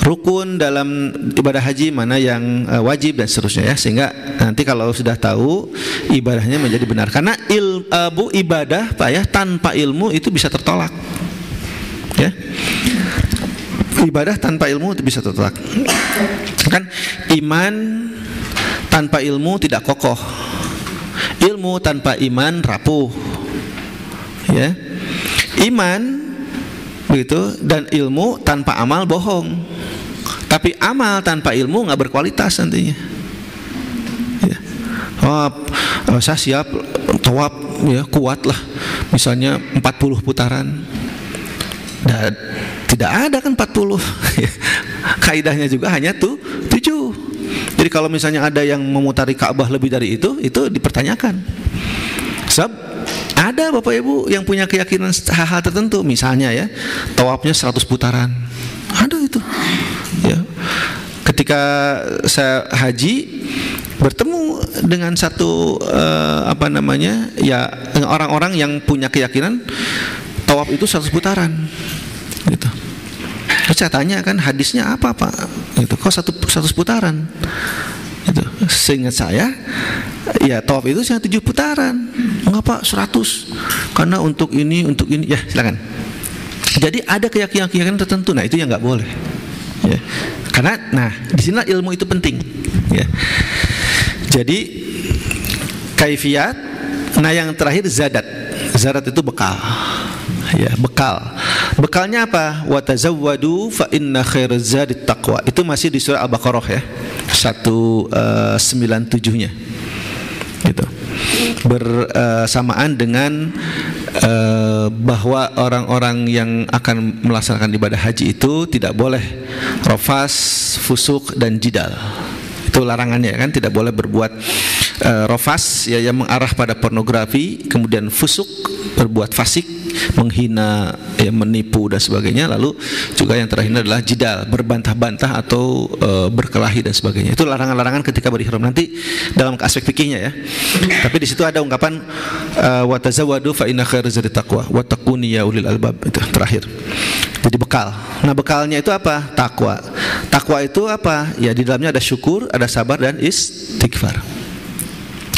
rukun dalam ibadah haji, mana yang wajib dan seterusnya ya. Sehingga nanti kalau sudah tahu, ibadahnya menjadi benar. Karena ibadah Pak ya, tanpa ilmu itu bisa tertolak. Ya. Ibadah tanpa ilmu itu bisa tertolak. Kan iman tanpa ilmu tidak kokoh. Ilmu tanpa iman rapuh. Ya, iman begitu, dan ilmu tanpa amal bohong. Tapi amal tanpa ilmu nggak berkualitas nantinya. Ya. Saya siap tawaf ya, kuat lah, misalnya 40 putaran. Dan tidak ada kan 40. Kaidahnya juga hanya 7. Jadi kalau misalnya ada yang memutari Ka'bah lebih dari itu dipertanyakan. Sebab ada Bapak Ibu yang punya keyakinan hal-hal tertentu, misalnya ya, tawafnya 100 putaran. Ada itu. Ya. Ketika saya haji bertemu dengan satu ya, orang-orang yang punya keyakinan tawaf itu 100 putaran. Gitu. Terus saya tanya kan, hadisnya apa Pak? Gitu. Kok 100 putaran? Gitu. Seingat saya ya tawaf itu 7 putaran. Enggak Pak, 100. Karena untuk ini ya silakan. Jadi ada keyakinan tertentu. Nah, itu yang nggak boleh ya. Karena di sini ilmu itu penting ya. Jadi kaifiat. Nah, yang terakhir zadat. Zadat itu bekal ya, bekal. Bekalnya apa? Wa tazawwadu fa inna khairaz zadit taqwa. Itu masih di surah Al-Baqarah ya, 197-nya gitu. Bersamaan dengan bahwa orang-orang yang akan melaksanakan ibadah haji itu tidak boleh rafas, fusuk dan jidal. Itu larangannya kan, tidak boleh berbuat rafas ya, yang mengarah pada pornografi, kemudian fusuk, berbuat fasik, menghina ya, menipu dan sebagainya. Lalu juga yang terakhir adalah jidal, berbantah-bantah atau berkelahi dan sebagainya. Itu larangan-larangan ketika berihram, nanti dalam aspek fikihnya ya. Tapi di situ ada ungkapan wa tazawwadu fa inna khairaz zadi taqwa wattaquni ya ulil albab, itu terakhir. Jadi bekal. Nah, bekalnya itu apa? Takwa. Takwa itu apa? Ya di dalamnya ada syukur, ada sabar dan istighfar.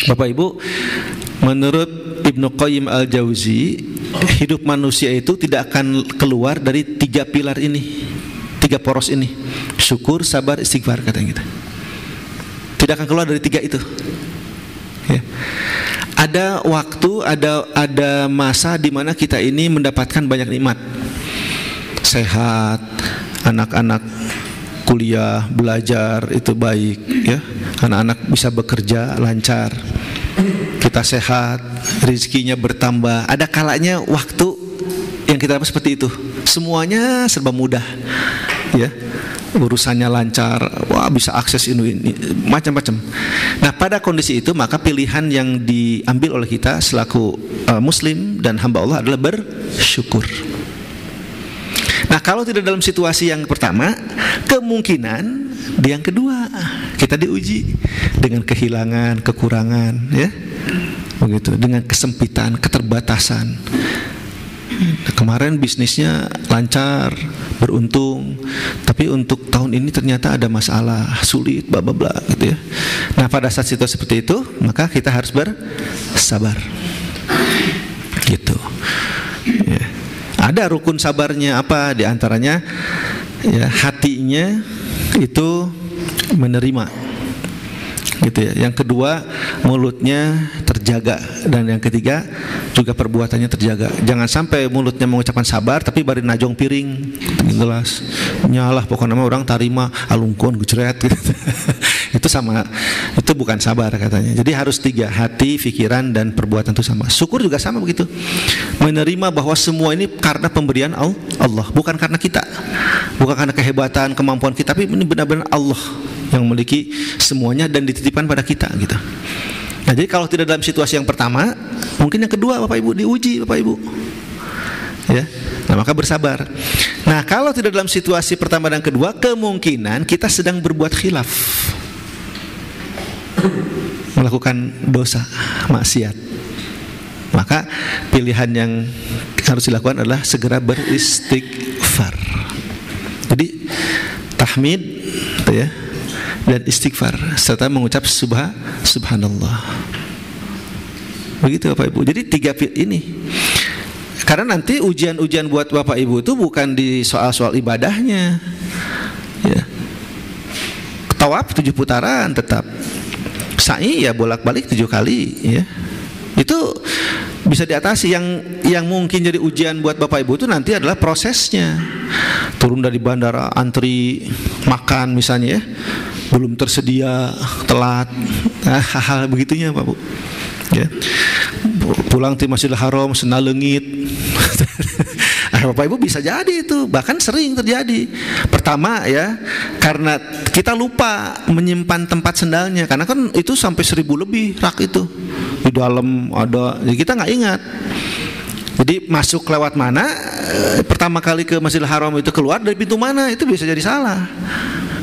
Bapak Ibu, Menurut Ibnu Qayyim al-Jauzi, hidup manusia itu tidak akan keluar dari 3 pilar ini, 3 poros ini: syukur, sabar, istighfar, katanya gitu. Tidak akan keluar dari 3 itu. Ya. Ada waktu, ada masa di mana kita ini mendapatkan banyak nikmat, sehat, anak-anak kuliah, belajar itu baik, ya. Anak-anak bisa bekerja lancar, kita sehat, rezekinya bertambah. Ada kalanya waktu yang kita dapat seperti itu, semuanya serba mudah, ya. Urusannya lancar, wah bisa akses ini macam-macam. Nah, pada kondisi itu maka pilihan yang diambil oleh kita selaku muslim dan hamba Allah adalah bersyukur. Nah, kalau tidak dalam situasi yang pertama, kemungkinan di yang kedua kita diuji dengan kehilangan, kekurangan, ya, begitu, dengan kesempitan, keterbatasan. Nah, kemarin bisnisnya lancar, beruntung, tapi untuk tahun ini ternyata ada masalah, sulit, bla bla bla, gitu ya. Nah, pada saat situasi seperti itu, maka kita harus bersabar, gitu. Ya. Ada rukun sabarnya apa? Di antaranya, ya, hatinya itu menerima, gitu ya. Yang kedua, mulutnya terjaga, dan yang ketiga juga perbuatannya terjaga. Jangan sampai mulutnya mengucapkan sabar tapi bari najong piring, jelas nyalah pokoknya orang tarima alungkon gujret gitu. Itu sama, itu bukan sabar katanya. Jadi harus 3, hati, pikiran, dan perbuatan itu sama. Syukur juga sama begitu, menerima bahwa semua ini karena pemberian Allah, bukan karena kita, bukan karena kehebatan, kemampuan kita, tapi ini benar-benar Allah yang memiliki semuanya dan dititipkan pada kita, gitu. Nah, jadi kalau tidak dalam situasi yang pertama, mungkin yang kedua Bapak Ibu diuji, Bapak Ibu, ya. Nah, maka bersabar. Nah, kalau tidak dalam situasi pertama dan kedua, kemungkinan kita sedang berbuat khilaf, melakukan dosa, maksiat. Maka pilihan yang harus dilakukan adalah segera beristighfar. Jadi tahmid, ya, dan istighfar serta mengucap subhanallah. Begitu Bapak Ibu. Jadi 3 ini. Karena nanti ujian-ujian buat Bapak Ibu itu bukan di soal-soal ibadahnya, ya. Tawaf 7 putaran tetap, sa'i ya bolak-balik 7 kali, ya. Itu bisa diatasi. Yang mungkin jadi ujian buat Bapak Ibu itu nanti adalah prosesnya. Turun dari bandara, antri makan misalnya, ya, belum tersedia, telat, hal-hal begitunya Pak Bu, ya. Pulang di Masjidil Haram sena leungit. Bapak Ibu bisa jadi itu, bahkan sering terjadi. Pertama, ya, karena kita lupa menyimpan tempat sendalnya, karena kan itu sampai 1000 lebih rak itu di dalam ada, jadi kita nggak ingat. Jadi masuk lewat mana, pertama kali ke Masjidil Haram itu keluar dari pintu mana, itu bisa jadi salah.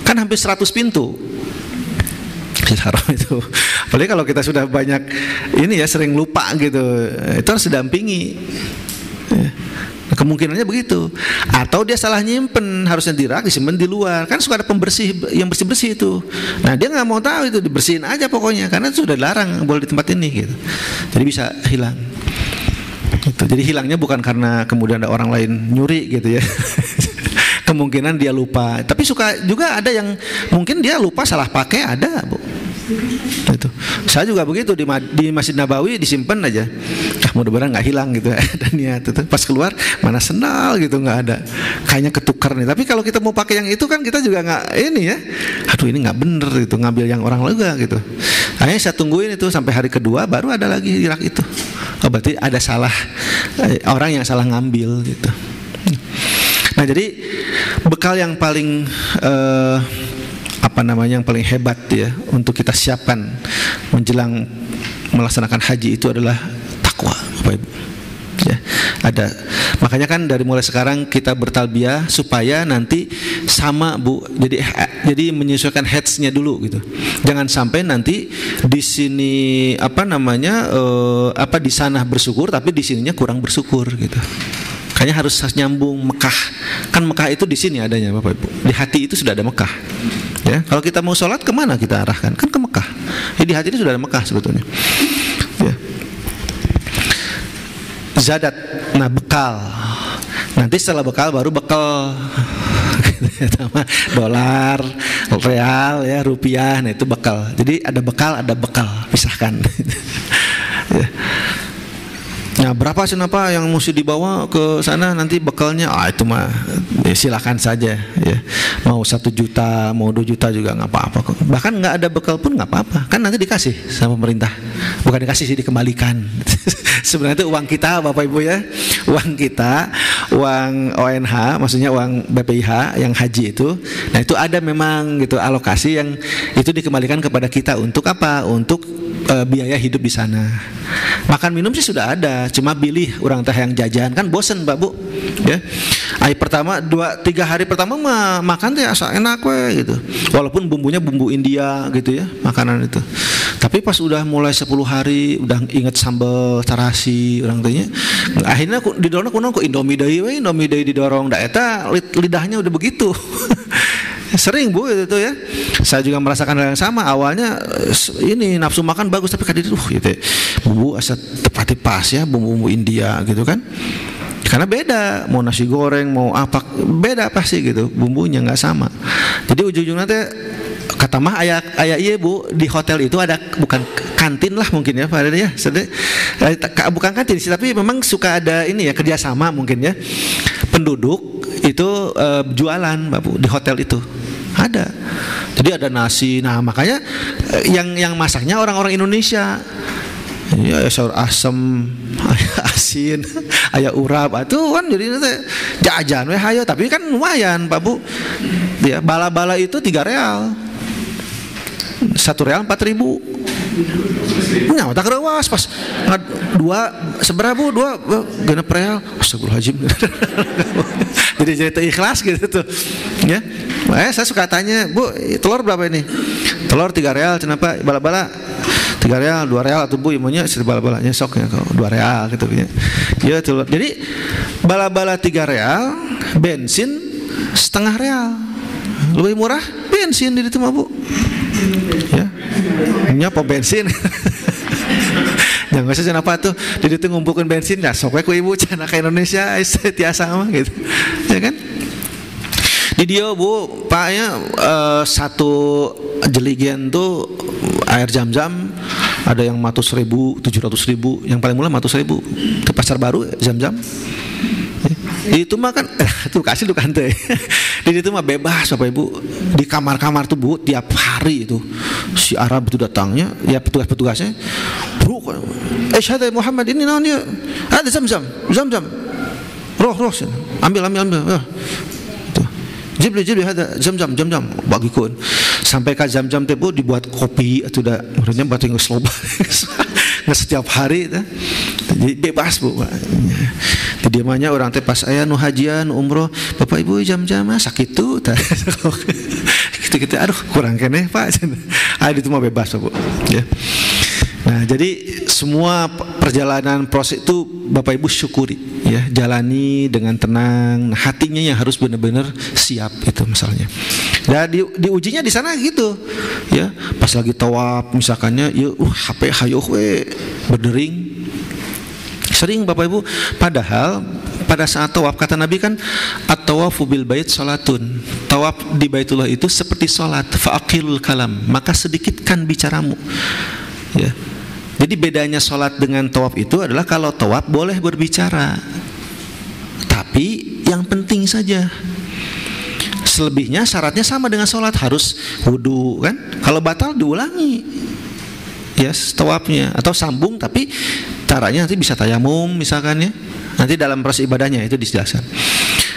Kan hampir 100 pintu Masjidil Haram itu. Apalagi kalau kita sudah banyak ini, ya, sering lupa gitu, itu harus didampingi, ya. Kemungkinannya begitu. Atau dia salah nyimpen, harusnya di rak disimpan di luar. Kan suka ada pembersih yang bersih-bersih itu. Nah, dia nggak mau tahu itu, dibersihin aja pokoknya, karena itu sudah dilarang boleh di tempat ini, gitu. Jadi bisa hilang. Gitu. Jadi hilangnya bukan karena kemudian ada orang lain nyuri, gitu ya. Kemungkinan dia lupa. Tapi suka juga ada yang mungkin dia lupa salah pakai, ada Bu. Itu. Saya juga begitu di Masjid Nabawi disimpan aja. Mudah-mudahan nggak hilang gitu. Dan niat itu pas keluar mana sendal gitu nggak ada. Kayaknya ketukar nih. Tapi kalau kita mau pakai yang itu kan kita juga nggak ini, ya. Aduh, ini nggak bener gitu, ngambil yang orang juga gitu. Akhirnya saya tungguin itu sampai hari kedua baru ada lagi di rak itu. Oh, berarti ada salah, orang yang salah ngambil gitu. Nah, jadi bekal yang paling yang paling hebat, ya, untuk kita siapkan menjelang melaksanakan haji itu adalah takwa, Bapak Ibu. Ya, ada. Makanya kan dari mulai sekarang kita bertalbiyah supaya nanti sama Bu. Jadi menyesuaikan headsnya dulu gitu. Jangan sampai nanti di sini di sana bersyukur tapi di sininya kurang bersyukur gitu. Kayaknya harus nyambung Mekah. Kan Mekah itu di sini adanya Bapak Ibu. Di hati itu sudah ada Mekah. Ya, kalau kita mau sholat kemana kita arahkan? Kan ke Mekah. Di hati itu sudah ada Mekah sebetulnya. Ya. zadat, nah bekal. Nanti setelah bekal baru bekal. Dolar, real, ya, rupiah, nah itu bekal. Jadi ada bekal, pisahkan. Ya. Nah, berapa sih yang mesti dibawa ke sana nanti bekalnya? Itu mah ya, silakan saja ya. Mau 1 juta, mau 2 juta juga nggak apa-apa kok. Bahkan nggak ada bekal pun nggak apa-apa. Kan nanti dikasih sama pemerintah. Bukan dikasih sih, dikembalikan. Sebenarnya itu uang kita, Bapak Ibu ya. Uang kita, uang ONH, maksudnya uang BPIH yang haji itu. Nah, itu ada memang gitu alokasi yang itu dikembalikan kepada kita untuk apa? Untuk biaya hidup di sana. Makan minum sih sudah ada, cuma pilih orang teh yang jajan kan bosen Mbak Bu ya. Hari pertama 2-3 hari pertama mah makan teh asa enak we gitu. Walaupun bumbunya bumbu India gitu ya, makanan itu. Tapi pas udah mulai 10 hari udah inget sambal terasi orang tehnya. Akhirnya didorong ku Indomie deui we, Indomie deui didorong da eta lidahnya udah begitu. Sering Bu itu ya. Saya juga merasakan hal yang sama. Awalnya ini nafsu makan bagus tapi kadang gitu. Bumbu asa tepati pas ya, bumbu India gitu kan. Karena beda, mau nasi goreng, mau apa beda pasti gitu. Bumbunya nggak sama. Jadi ujung-ujungnya teh kata mah ayah iya Bu, di hotel itu ada bukan kantin lah mungkin ya Pak ya. Bukan kantin sih, tapi memang suka ada ini ya kerjasama mungkin ya. Penduduk itu jualan Mbak Bu di hotel itu. Ada. Jadi ada nasi. Nah, makanya yang masaknya orang-orang Indonesia. Ya, sayur asem, asin, aya urap. Itu kan jadi jajan we hayo, tapi kan lumayan Pak Bu. Ya, bala-bala itu 3 real. 1 real 4.000. Nya otak rewas pas 2 seberapa Bu? 2 genep real. Astagfirullahaladzim. Jadi ikhlas gitu tuh. Ya. Saya suka tanya, Bu, telur berapa ini? Telur 3 real, kenapa? Bala-bala 3 real, 2 real atau Bu imunya bala-balanya sok ya 2 real gitu ya. Ya telur. Jadi bala-bala 3 real, bensin setengah real. Lebih murah bensin di situ mah Bu. Ya. Nyapa bensin. Jangan usah kenapa tuh di situ ngumpulkan bensin ya sok we ku ibu cenah ka Indonesia tiasa mah gitu. Ya kan? Di dia Bu, paknya 1 jeligen tuh air Zam-Zam ada yang 100.000, 700.000, yang paling murah 100.000. Ke pasar baru Zam-Zam. Itu mah kan tuh kasih tuh kan teh. Di situ mah bebas Bapak Ibu. Di kamar-kamar tuh Bu tiap hari itu si Arab itu datangnya, ya petugas-petugasnya. Bro, syahada Muhammad ini naon dia? Ada Zam-Zam. Roh, ambil. Jibli ada Zam-Zam bagikun. Sampai ka Zam-Zam teh Bu dibuat kopi atau udah maksudnya batu geus loba. Nggak setiap hari teh. Jadi bebas Bu. Jadi namanya orang teh pas aya nu hajian umroh, Bapak Ibu Zam-Zam sakit tuh. Gitu aduh kurang keneh Pak. Itu mah bebas Bu. Ya. Nah, jadi semua perjalanan proses itu Bapak Ibu syukuri ya, jalani dengan tenang. Nah, hatinya yang harus benar-benar siap itu misalnya. Nah, diujinya di sana gitu. Ya, pas lagi tawaf misalkannya, ya HP hayuh we berdering. Sering Bapak Ibu, padahal pada saat tawaf kata Nabi kan at-tawafu bil bait salatun. Tawaf di Baitullah itu seperti salat, fa'aqilul kalam, maka sedikitkan bicaramu. Ya. Jadi bedanya sholat dengan tawaf itu adalah kalau tawaf boleh berbicara, tapi yang penting saja. Selebihnya syaratnya sama dengan sholat, harus wudu kan. Kalau batal diulangi ya tawafnya, atau sambung tapi caranya nanti bisa tayamum misalkan ya. Nanti dalam proses ibadahnya itu dijelaskan.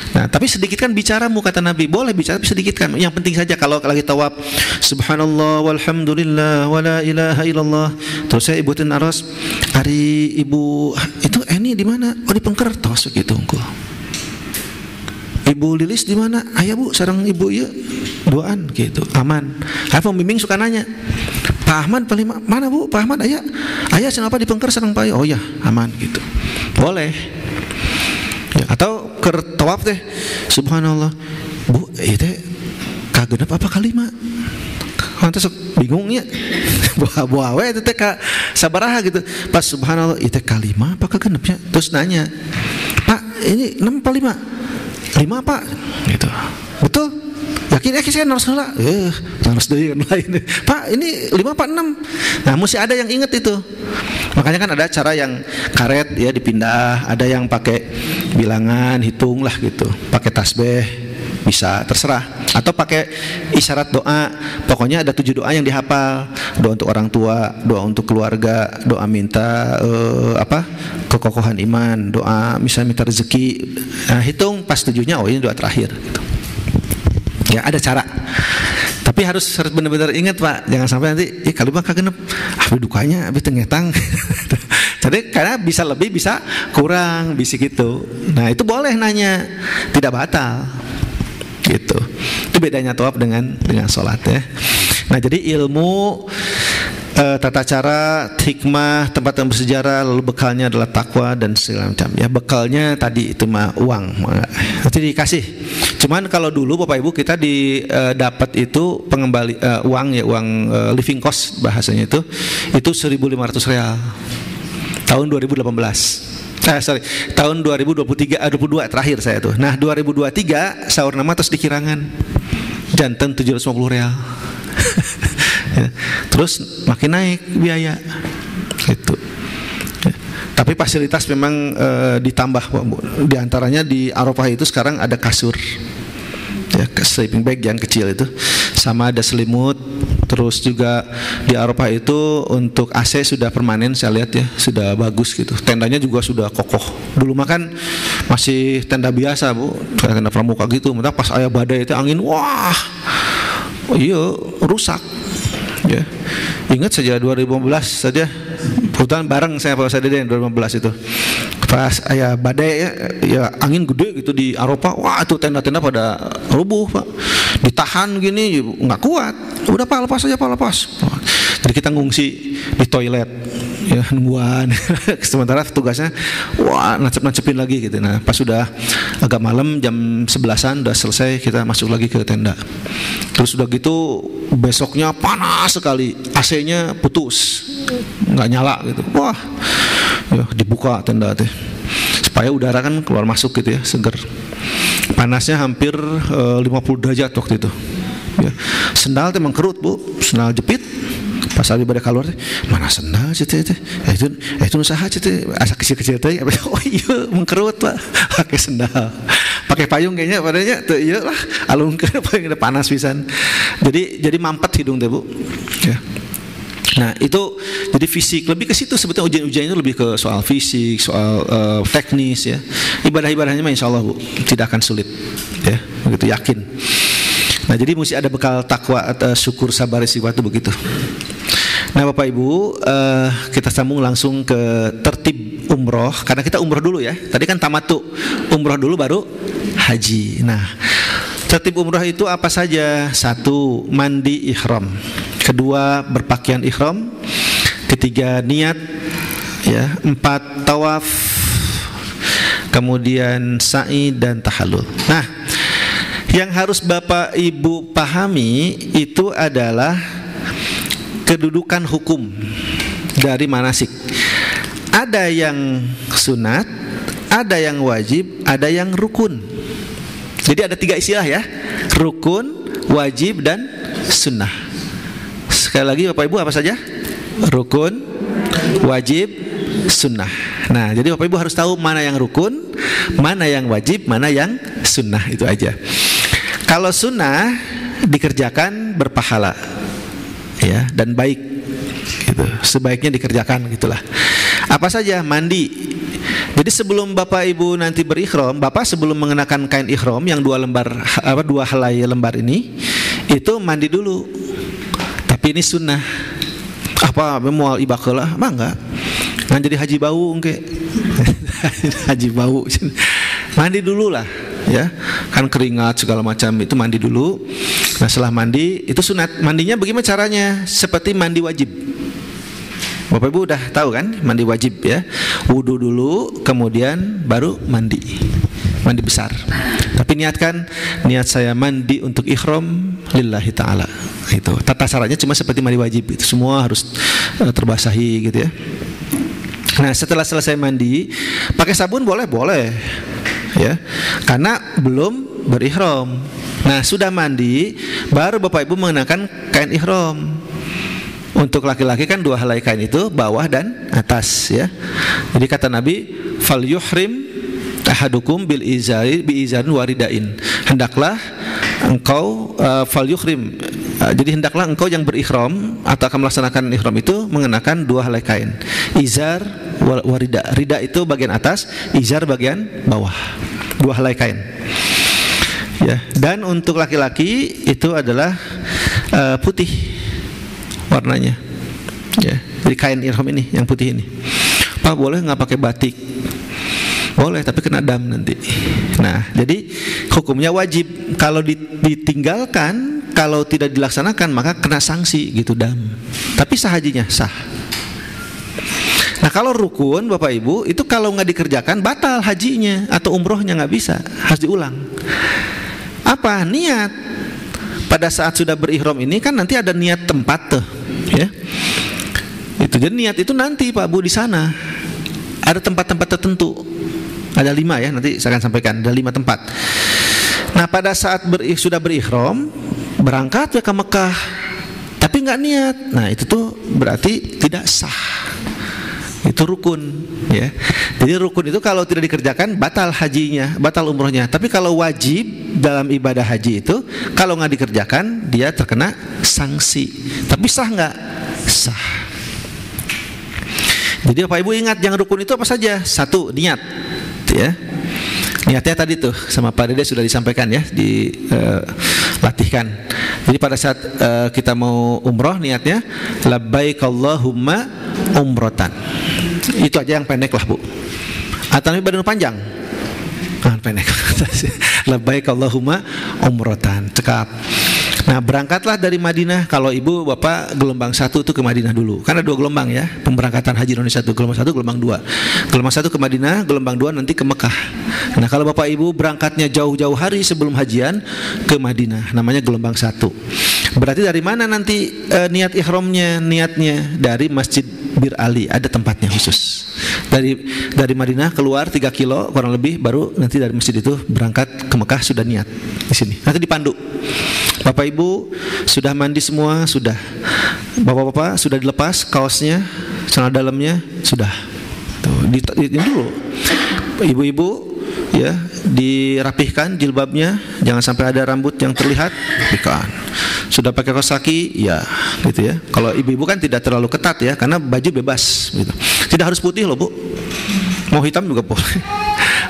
Nah, tapi sedikitkan bicaramu kata Nabi, boleh bicara tapi sedikitkan. Yang penting saja kalau lagi tawaf, subhanallah walhamdulillah wala ilaha illallah. Terus saya ibutin aras, hari ibu itu ini di mana? Oh di Pengker, tos gitu engko. Ibu Lilis di mana? Ayah Bu, sareng ibu ieu duaan gitu, aman. Saya pembimbing suka nanya, Pak Ahmad paling mana Bu? Pak Ahmad ayah kenapa di Pengker sareng Pak? Oh ya, aman gitu. Boleh. Ya, atau ke tawaf teh subhanallah Bu, ieu teh kagenep apa kalima? Lantas bingungnya, buah itu teh sabaraha gitu. Pas subhanallah itu kalima apa kegenepnya? Terus nanya, Pak ini 6 apa 5? 5 Pak, gitu. Betul? Yakin saya harus nolak? Harus dari yang lain. Pak ini 5 apa 6? Nah mesti ada yang inget itu. Makanya kan ada cara yang karet ya dipindah, ada yang pakai bilangan, hitung lah gitu, pakai tasbih bisa terserah, atau pakai isyarat doa. Pokoknya ada 7 doa yang dihafal. Doa untuk orang tua, doa untuk keluarga, doa minta kekokohan iman, doa misalnya minta rezeki. Nah, hitung pas 7-nya, oh ini doa terakhir gitu. Ya ada cara. Tapi harus benar-benar ingat Pak, jangan sampai nanti kalau mah kagenep dukanya abis tengetang. Jadi karena bisa lebih bisa kurang bisa gitu. Nah itu boleh nanya, tidak batal gitu. Itu bedanya tawaf dengan sholat ya. Nah jadi ilmu, tata cara, hikmah, tempat yang bersejarah, lalu bekalnya adalah takwa dan segala macam. Ya bekalnya tadi itu mah uang, nanti dikasih. Cuman kalau dulu Bapak Ibu kita dapat itu pengembali uang ya, uang living cost bahasanya itu 1.500 real tahun 2018. Tahun 2023 22 terakhir saya tuh. Nah 2023 sahur nama terus dikirangan jantan 750 real. Ya. Terus makin naik biaya gitu. Ya. Tapi fasilitas memang ditambah, diantaranya di Arafah itu sekarang ada kasur ya, sleeping bag yang kecil itu, sama ada selimut. Terus juga di Arafah itu untuk AC sudah permanen, saya lihat ya, sudah bagus gitu. Tendanya juga sudah kokoh. Dulu makan masih tenda biasa Bu, tenda pramuka gitu. Mentah pas ayah badai itu angin, wah, iya rusak. Ya, ingat saja 2015 saja, kebetulan bareng saya Pak Ustadz Deden 2015 itu. Pas ayah badai ya angin gede gitu di Arafah, wah itu tenda-tenda pada rubuh Pak, ditahan gini nggak kuat, udah Pak lepas aja Pak lepas. Jadi kita ngungsi di toilet ya nungguan. Sementara tugasnya wah nancep-nancepin lagi gitu. Nah pas sudah agak malam jam 11-an udah selesai, kita masuk lagi ke tenda. Terus udah gitu besoknya panas sekali, AC-nya putus, nggak nyala gitu. Wah ya, dibuka tenda teh supaya udara kan keluar masuk gitu ya, seger. Panasnya hampir 50 derajat waktu itu ya. Sendal teh mengkerut Bu, sendal jepit. Pas abi pada keluar teh, mana sendal teh itu usaha teh asa kecil-kecil teh. Oh iya mengkerut Pak, pakai sendal. Pakai payung kayaknya padanya teu ieu lah, alungkeun paling panas pisan. Jadi mampet hidung teh Bu. Ya. Nah itu jadi fisik, lebih ke situ sebetulnya ujian-ujian itu lebih ke soal fisik, soal teknis ya. Ibadah-ibadahnya mah insya Allah Bu tidak akan sulit ya, begitu yakin. Nah jadi mesti ada bekal takwa atau syukur sabar istighfar itu begitu. Nah Bapak Ibu kita sambung langsung ke tertib umroh, karena kita umroh dulu ya. Tadi kan tamattu, umroh dulu baru haji. Nah tertib umroh itu apa saja? 1. Mandi ihram. 2. Berpakaian ihram. 3. Niat ya. 4. Tawaf. Kemudian sa'i dan tahallul. Nah yang harus Bapak Ibu pahami itu adalah kedudukan hukum dari manasik. Ada yang sunat, ada yang wajib, ada yang rukun. Jadi ada 3 istilah ya, rukun, wajib, dan sunnah. Sekali lagi Bapak Ibu apa saja? Rukun, wajib, sunnah. Nah jadi Bapak Ibu harus tahu mana yang rukun, mana yang wajib, mana yang sunnah, itu aja. Kalau sunnah dikerjakan berpahala ya, dan baik gitu. Sebaiknya dikerjakan gitulah. Apa saja? Mandi. Jadi sebelum Bapak Ibu nanti berikhram, Bapak sebelum mengenakan kain ihram yang 2 helai lembar ini, itu mandi dulu. Tapi ini sunnah. Apa moal ibakelah? Mah enggak. Ngan jadi haji bau engke. Haji bau. Mandi dulu lah ya. Kan keringat segala macam itu mandi dulu. Nah setelah mandi itu sunat. Mandinya bagaimana caranya? Seperti mandi wajib. Bapak Ibu udah tahu kan mandi wajib ya. Wudu dulu, kemudian baru mandi. Mandi besar. Tapi niatkan, niat saya mandi untuk ihram lillahi ta'ala. Itu tata caranya cuma seperti mandi wajib, itu semua harus terbasahi gitu ya. Nah setelah selesai mandi pakai sabun boleh ya, karena belum berihram. Nah sudah mandi baru Bapak Ibu mengenakan kain ihram. Untuk laki-laki kan 2 helai kain itu, bawah dan atas ya. Jadi kata Nabi, fal yuhrim ahadukum bil izari bi izarin waridain. Hendaklah engkau fal yuhrim. Jadi hendaklah engkau yang berihram atau akan melaksanakan ihram itu mengenakan 2 helai kain. Izar warida. Rida itu bagian atas, izar bagian bawah. 2 helai kain. Ya, dan untuk laki-laki itu adalah putih warnanya. Ya, jadi kain ihram ini yang putih ini. Pak boleh nggak pakai batik? Boleh, tapi kena dam nanti. Nah, jadi hukumnya wajib. Kalau ditinggalkan, kalau tidak dilaksanakan maka kena sanksi gitu, dam. Tapi sah hajinya, sah. Nah kalau rukun Bapak Ibu itu kalau nggak dikerjakan batal hajinya atau umrohnya, nggak bisa, harus diulang. Apa? Niat. Pada saat sudah berihram ini kan nanti ada niat tempat tuh, ya. Itu jadi niat itu nanti Pak Bu di sana ada tempat-tempat tertentu. Ada 5 ya, nanti saya akan sampaikan. Ada 5 tempat. Nah pada saat sudah berihram, berangkat ya ke Mekah, tapi nggak niat. Nah itu tuh berarti tidak sah. Itu rukun ya. Jadi rukun itu kalau tidak dikerjakan batal hajinya, batal umrohnya. Tapi kalau wajib dalam ibadah haji itu, kalau nggak dikerjakan dia terkena sanksi. Tapi sah nggak? Sah. Jadi Bapak Ibu ingat yang rukun itu apa saja? 1, niat ya. Niatnya tadi tuh sama Pak Dede sudah disampaikan ya, dilatihkan. Jadi pada saat kita mau umroh niatnya labbaik Allahumma umrotan. Itu aja yang pendek lah Bu. Atau badan panjang? Pendek. Labbaik Allahumma umrotan. Cekap. Nah berangkatlah dari Madinah. Kalau ibu bapak gelombang 1 itu ke Madinah dulu. Karena 2 gelombang ya pemberangkatan haji Indonesia itu. Gelombang 1, gelombang 2. Gelombang 1 ke Madinah, gelombang 2 nanti ke Mekah. Nah kalau bapak ibu berangkatnya jauh-jauh hari sebelum hajian ke Madinah, namanya gelombang 1. Berarti dari mana nanti niat ihramnya? Niatnya dari Masjid Bir Ali, ada tempatnya khusus. Dari Madinah keluar 3 kilo kurang lebih, baru nanti dari masjid itu berangkat ke Mekah sudah niat di sini. Nanti dipandu. Bapak Ibu sudah mandi semua, sudah. Bapak-bapak sudah dilepas kaosnya, celana dalamnya sudah. Tuh, ini dulu. Ibu-ibu ya dirapihkan jilbabnya, jangan sampai ada rambut yang terlihat, rapihkan. Sudah pakai kaos kaki, ya, gitu ya. Kalau ibu-ibu kan tidak terlalu ketat ya, karena baju bebas, gitu. Tidak harus putih loh Bu. Mau hitam juga boleh.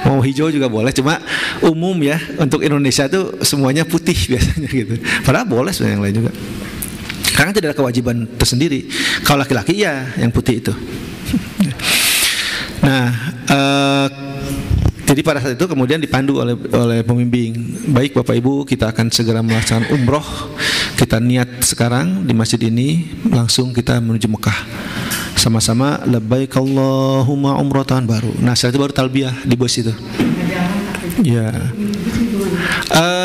Mau hijau juga boleh, cuma umum ya untuk Indonesia itu semuanya putih biasanya gitu. Padahal boleh sebenarnya yang lain juga. Karena tidak ada kewajiban tersendiri. Kalau laki-laki ya yang putih itu. Nah, jadi pada saat itu kemudian dipandu oleh pembimbing. Baik Bapak Ibu, kita akan segera melaksanakan umroh. Kita niat sekarang di masjid ini, langsung kita menuju Mekah. Sama-sama labbaik Allahumma umratan baru. Nah setelah itu baru talbiyah di bus itu. Ya.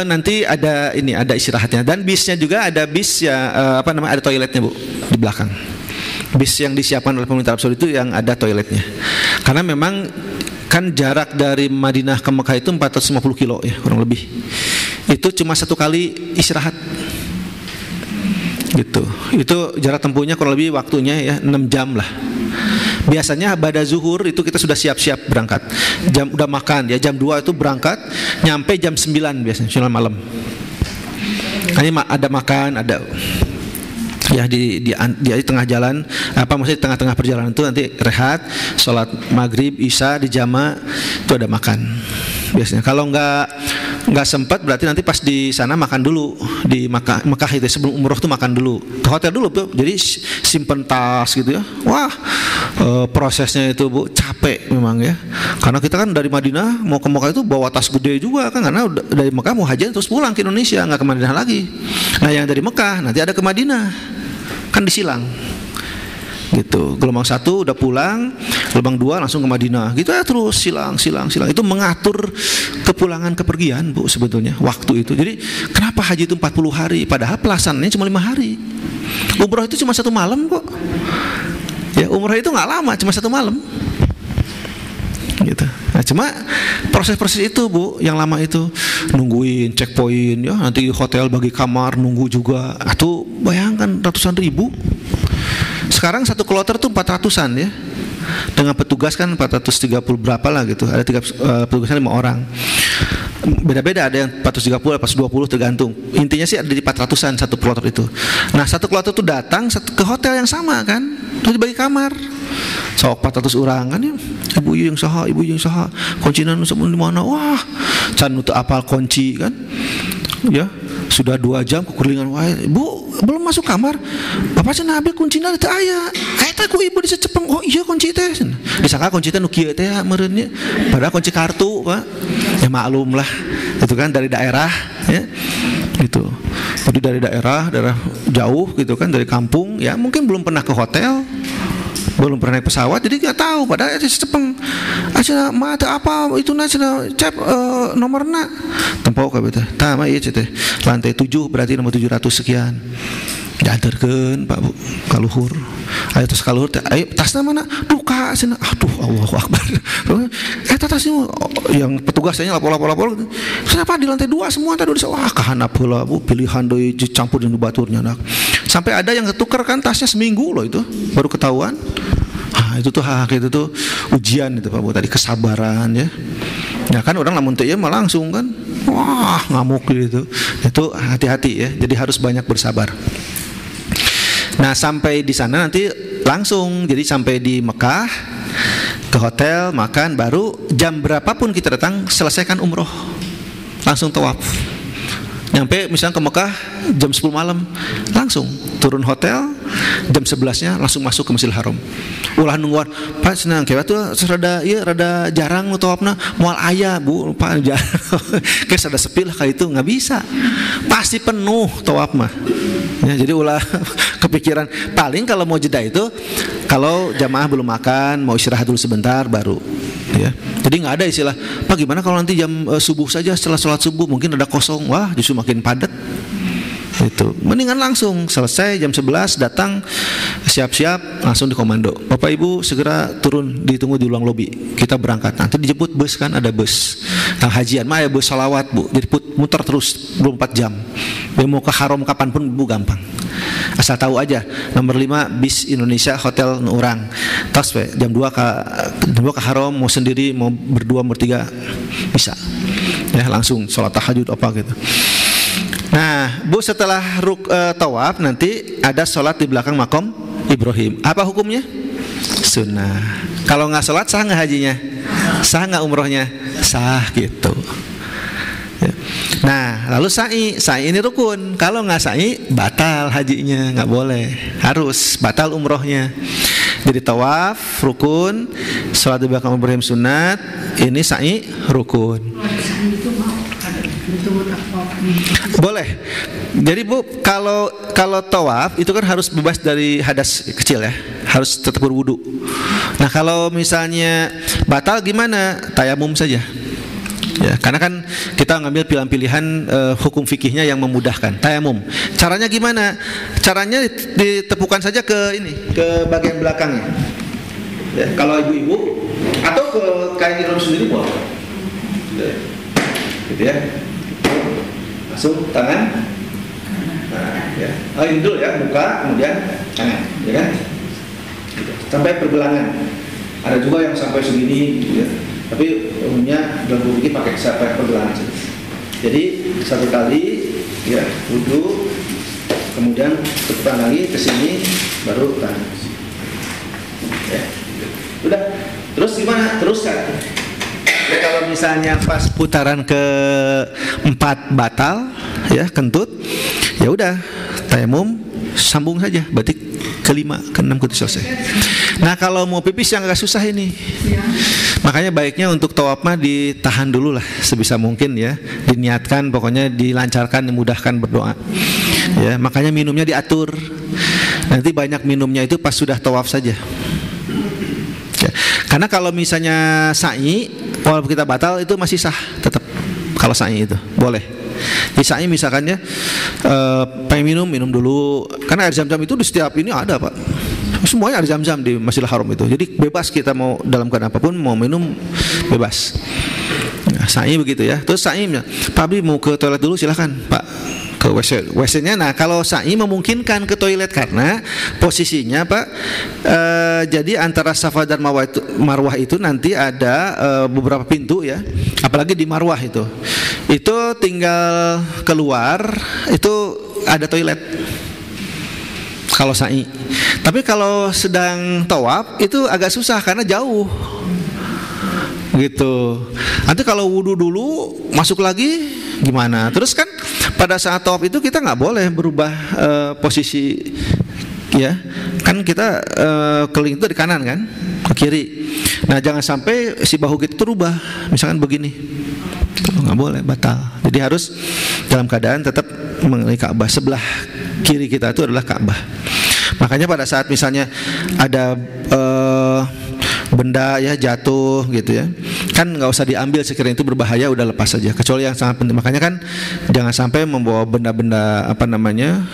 Nanti ada istirahatnya, dan bisnya juga ada bis ya ada toiletnya Bu di belakang. Bis yang disiapkan oleh pemerintah Arab Saudi itu yang ada toiletnya. Karena memang kan jarak dari Madinah ke Mekah itu 450 kilo ya kurang lebih. Itu cuma 1 kali istirahat. Gitu. Itu jarak tempuhnya kurang lebih waktunya ya 6 jam lah. Biasanya pada zuhur itu kita sudah siap-siap berangkat. Udah makan ya, jam 2 itu berangkat, nyampe jam 9 biasanya, 9 malam. Ini ada makan, ada ya di tengah jalan, maksudnya di tengah-tengah perjalanan itu nanti rehat, sholat maghrib, isya di jama itu ada makan biasanya. Kalau nggak sempat berarti nanti pas di sana makan dulu di Mekah itu, sebelum umroh tuh makan dulu ke hotel dulu tuh. Jadi simpen tas gitu ya. Wah prosesnya itu Bu capek memang ya, karena kita kan dari Madinah mau ke Mekah itu bawa tas gede juga kan, karena dari Mekah mau haji terus pulang ke Indonesia, nggak ke Madinah lagi. Nah yang dari Mekah nanti ada ke Madinah kan disilang. gitu. Gelombang 1 udah pulang, gelombang 2 langsung ke Madinah. Gitu ya terus silang. Itu mengatur kepulangan kepergian, Bu, sebetulnya waktu itu. Jadi kenapa haji itu 40 hari padahal pelaksanaannya cuma 5 hari. Umroh itu cuma 1 malam kok. Ya, umroh itu nggak lama, cuma 1 malam. Gitu. Nah, cuma proses-proses itu, Bu, yang lama itu nungguin checkpoint ya, nanti hotel bagi kamar nunggu juga. Atau bayangkan ratusan ribu. Sekarang satu kloter tuh 400-an ya. Dengan petugas kan 430 berapa lah gitu. Ada 3 petugasnya 5 orang. Beda-beda, ada yang 430, 420 tergantung. Intinya sih ada di 400-an satu kloter itu. Nah, satu kloter itu datang ke hotel yang sama kan. Terus dibagi kamar. Sok 400 orang kan ya. Ibu yang saha, kuncinya nu di mana? Wah, can nu teu apal kunci kan. Ya, sudah 2 jam kekuringan wae. Bu, belum masuk kamar. Bapak cenah abdi kuncina teu aya. Eta ku ibu disecepeng. Oh iya kunci teh. Disangka kunci teh nu kieu teh meureun nya. Padahal kunci kartu, Pak. Ya maklum lah. Itu kan dari daerah ya. Gitu. Jadi dari daerah jauh gitu kan, dari kampung ya, mungkin belum pernah ke hotel. Belum pernah naik pesawat, jadi nggak tahu. Padahal itu cepeng, aja mata apa itu nacina cep nomorna, tempau kabeh teh. Tah mah ieu teh lantai 7 berarti nomor 700 sekian. Diantarkeun Pak Bu ka luhur. Aya tos ka luhur teh, ayo tasna mana? Duka cenah. Aduh Allahu Akbar. Eta tasnya yang petugasnya lapor. Kenapa di lantai 2 semua tadi udah wah kahanap heula Bu, pilihan deui dicampur jeung baturnya nak. Sampai ada yang ketukar kan tasnya seminggu loh itu baru ketahuan. Itu tuh itu tuh ujian itu Pak Bu tadi, kesabaran ya. Ya kan orang lamun teu ieu mah langsung kan. Wah, ngamuk gitu. Itu hati-hati ya. Jadi harus banyak bersabar. Nah, sampai di sana nanti langsung, jadi sampai di Mekah ke hotel, makan, baru jam berapapun kita datang selesaikan umroh. Langsung tawaf. Nyampe misalnya ke Mekah jam 10 malam, langsung turun hotel, jam 11-nya langsung masuk ke Masjidil Haram. Ulah nungguan, Pak senang kayak tuh rada jarang nu tawafna, moal aya Bu, Pak jarang. Kayak rada sepi lah kayak itu, nggak bisa. Pasti penuh tawaf mah. Ya, jadi ulah kepikiran. Paling kalau mau jeda itu kalau jamaah belum makan, mau istirahat dulu sebentar baru. Ya. Jadi nggak ada istilah, Pak gimana kalau nanti jam subuh saja setelah sholat subuh mungkin ada kosong. Wah, justru makin padat. Itu mendingan langsung selesai jam 11 datang, siap-siap langsung di komando. Bapak Ibu segera turun, ditunggu di ruang lobi. Kita berangkat. Nanti dijemput bus kan, ada bus. Nah, hajian mah ya bus salawat Bu. Jadi muter terus 24 jam. Mau ke haram kapanpun Bu gampang. Asal tahu aja nomor 5 bis Indonesia Hotel Nurang. Tos we jam 2 ke haram, mau sendiri mau berdua bertiga bisa. Ya langsung sholat tahajud apa gitu. Nah, Bu setelah tawaf nanti ada sholat di belakang makom Ibrahim. Apa hukumnya? Sunnah. Kalau nggak sholat sah nggak hajinya? Sah nggak umrohnya? Sah gitu. Nah, lalu sa'i ini rukun. Kalau nggak sa'i batal hajinya, nggak boleh. Harus batal umrohnya. Jadi tawaf rukun, sholat di belakang Ibrahim sunat, ini sa'i rukun. Boleh. Jadi Bu, kalau tawaf itu kan harus bebas dari hadas kecil ya, harus tetap berwudu. Nah kalau misalnya batal gimana? Tayamum saja. Ya, karena kan kita ngambil pilihan-pilihan hukum fikihnya yang memudahkan. Tayamum. Caranya gimana? Caranya ditepukan saja ke bagian belakangnya. Ya, kalau ibu-ibu atau ke kain ihram sendiri boleh. Gitu ya. Masuk tangan. Nah, ya. Ini dulu ya, buka kemudian tangan, ya kan? Gitu. Sampai pergelangan. Ada juga yang sampai segini gitu ya. Tapi umumnya dalam fikih pakai sampai pergelangan saja. Jadi satu kali ya wudu, kemudian tepukan lagi ke sini baru tangan. Ya. Udah. Terus gimana? Teruskan. Ya, kalau misalnya pas putaran ke-4 batal ya kentut, ya udah tayamum sambung saja, berarti ke-5, ke-6 kudu selesai. Nah kalau mau pipis yang agak susah ini, makanya baiknya untuk tawaf mah ditahan dulu lah sebisa mungkin ya, diniatkan pokoknya dilancarkan, dimudahkan berdoa. Ya makanya minumnya diatur. Nanti banyak minumnya itu pas sudah tawaf saja. Ya. Karena kalau misalnya sa'i, walaupun kita batal itu masih sah tetap. Kalau sa'i itu boleh. Di sa'i misalkannya pengen minum dulu. Karena air zam-zam itu di setiap ini ada Pak. Semuanya ada zam-zam di Masjidil Haram itu. Jadi bebas kita mau dalam keadaan apapun mau minum bebas. Nah, sa'i begitu ya. Terus sa'inya, Pak Abdi mau ke toilet dulu silahkan Pak. Ke WC-nya. Nah kalau sa'i memungkinkan ke toilet karena posisinya Pak, jadi antara Safa dan Marwah itu nanti ada beberapa pintu ya, apalagi di Marwah itu tinggal keluar itu ada toilet kalau sa'i. Tapi kalau sedang tawaf itu agak susah karena jauh gitu. Nanti kalau wudu dulu masuk lagi gimana? Terus kan pada saat tawaf itu kita nggak boleh berubah posisi ya. Kan kita keliling itu di kanan kan, ke kiri. Nah jangan sampai si bahu kita terubah, misalkan begini, nggak boleh, batal. Jadi harus dalam keadaan tetap mengelilingi Ka'bah. Sebelah kiri kita itu adalah Ka'bah. Makanya pada saat misalnya ada benda ya jatuh gitu ya, kan nggak usah diambil sekiranya itu berbahaya, udah lepas saja. Kecuali yang sangat penting. Makanya kan jangan sampai membawa benda-benda apa namanya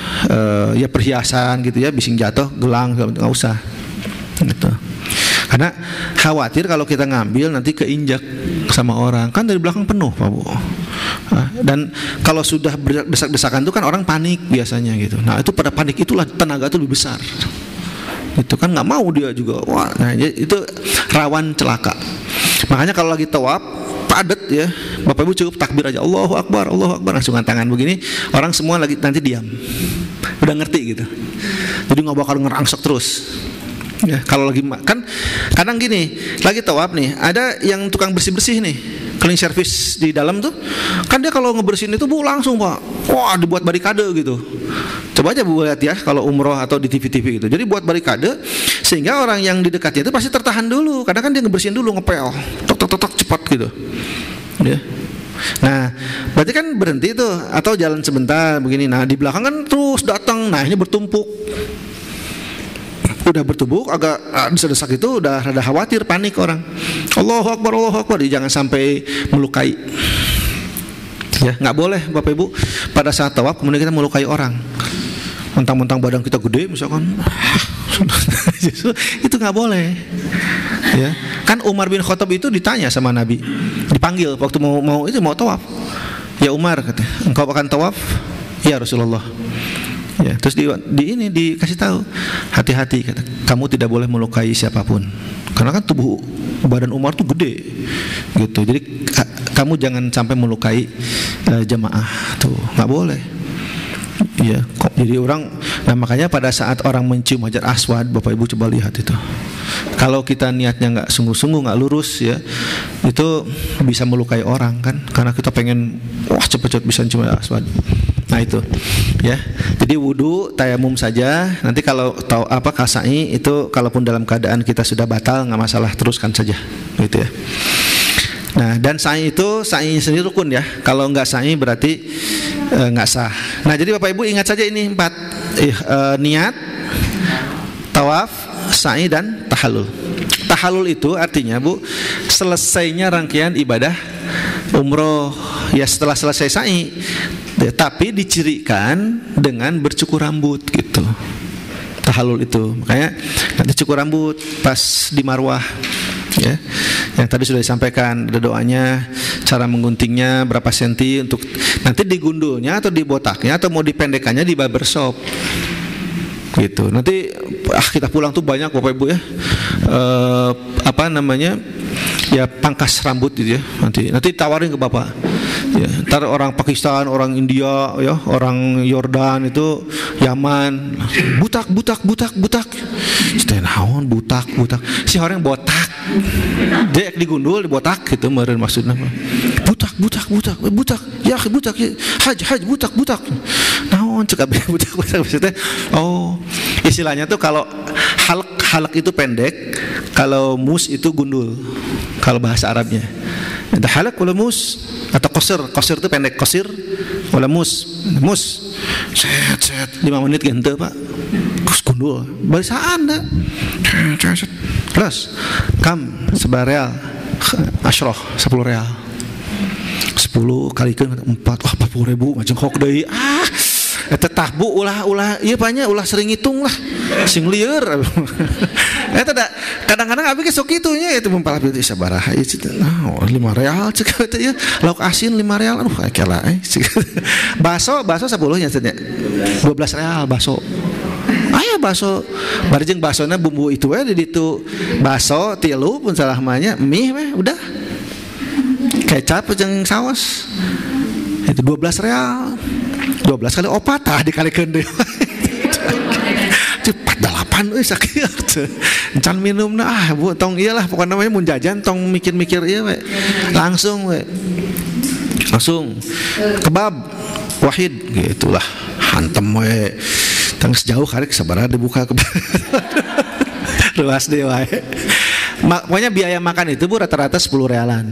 ya perhiasan gitu ya, bising jatuh, gelang, nggak usah gitu. Karena khawatir kalau kita ngambil nanti keinjak sama orang, kan dari belakang penuh Pak Bu. Dan kalau sudah desak-desakan itu kan orang panik biasanya gitu. Nah itu pada panik itulah tenaga itu lebih besar. Itu kan nggak mau dia juga. Wah, nah itu rawan celaka. Makanya kalau lagi tawaf padat ya, Bapak Ibu cukup takbir aja, Allahu Akbar, langsung tangan begini, orang semua lagi nanti diam, udah ngerti gitu. Jadi nggak bakal ngerangsek terus. Ya, kalau lagi kan kadang gini, lagi tawaf nih, ada yang tukang bersih-bersih nih, cleaning service di dalam tuh, kan dia kalau ngebersihin itu Bu langsung Pak, wah dibuat barikade gitu. Coba aja Bu lihat ya kalau umroh atau di TV-TV gitu. Jadi buat barikade sehingga orang yang di dekatnya itu pasti tertahan dulu, karena kan dia ngebersihin dulu, ngepel, tok cepat gitu. Ya. Nah, berarti kan berhenti tuh atau jalan sebentar begini. Nah, di belakang kan terus datang. Nah, ini bertumpuk. Udah bertumbuk agak desak-desak itu udah rada khawatir, panik orang. Allahu Akbar, jangan sampai melukai. Ya, nggak boleh Bapak Ibu pada saat tawaf kemudian kita melukai orang. Mentang-mentang badan kita gede misalkan, itu nggak boleh. Ya, kan Umar bin Khattab itu ditanya sama Nabi, dipanggil waktu mau tawaf. Ya Umar katanya, engkau akan tawaf? Ya Rasulullah. Ya, terus dikasih tahu, hati-hati kata, kamu tidak boleh melukai siapapun. Karena kan tubuh badan Umar tuh gede, gitu. Jadi kamu jangan sampai melukai jamaah, tuh nggak boleh. Ya, jadi orang, nah makanya pada saat orang mencium Hajar Aswad, Bapak Ibu coba lihat itu. Kalau kita niatnya nggak sungguh-sungguh, nggak lurus ya, itu bisa melukai orang kan, karena kita pengen wah cepet-cepet bisa cium Hajar Aswad. Nah itu ya. Jadi wudu tayamum saja. Nanti kalau tahu apa kasai itu kalaupun dalam keadaan kita sudah batal nggak masalah, teruskan saja gitu ya. Nah dan sa'i itu sa'i sendiri rukun ya. Kalau nggak sa'i berarti nggak sah. Nah jadi Bapak Ibu ingat saja ini 4 niat, tawaf, sa'i dan tahallul. Tahallul itu artinya Bu selesainya rangkaian ibadah umroh ya setelah selesai sa'i. Tapi dicirikan dengan bercukur rambut gitu. Tahallul itu makanya nanti cukur rambut pas di Marwah ya. Yang tadi sudah disampaikan ada doanya, cara mengguntingnya berapa senti untuk nanti digundulnya atau dibotaknya atau mau dipendekannya di barbershop gitu. Nanti kita pulang tuh banyak Bapak Ibu ya apa namanya ya pangkas rambut gitu ya. Nanti tawarin ke Bapak ya, ntar orang Pakistan, orang India ya, orang Yordan itu Yaman butak stenaon butak si orang botak dia digundul dibotak gitu meureun maksudna butak ya haj butak naon cek abdi butak maksudnya oh istilahnya tuh kalau halak itu pendek, kalau mus itu gundul kalau bahasa Arabnya. Ada halak wala mus atau qasir itu pendek, qasir wala mus set 5 menit gitu Pak Gundul barisaan dah. Terus kam 11 real, asyroh 10 real, 10 kalikan 4, wah 40 ribu macam hok deui. Eta tah bu ulah ieu panya ulah sering ngitung lah sing lieur. Eta da kadang-kadang abi ge sok kitu nya eta mempalap itu sabaraha ieu nah 5 real cek eta ieu lauk asin 5 real aduh kela baso 10 nya cenah 12 real baso. Aya baso bari jeung basona bumbu itu we di ditu baso 3 pun salah mahnya mie we udah kecap jeung saos itu 12 real 12 kali 4 tah dikalikeun deui. Cepat 8 euy sakieu. Encan minumna bu tong iyalah pokona namanya mun jajan tong mikir-mikir ieu we. Langsung we. Langsung kebab wahid gitulah. Hantem we. Tang sejauh karek sabaraha dibuka kebab. Luas deui wae. Pokoknya biaya makan itu bu rata-rata 10 realan.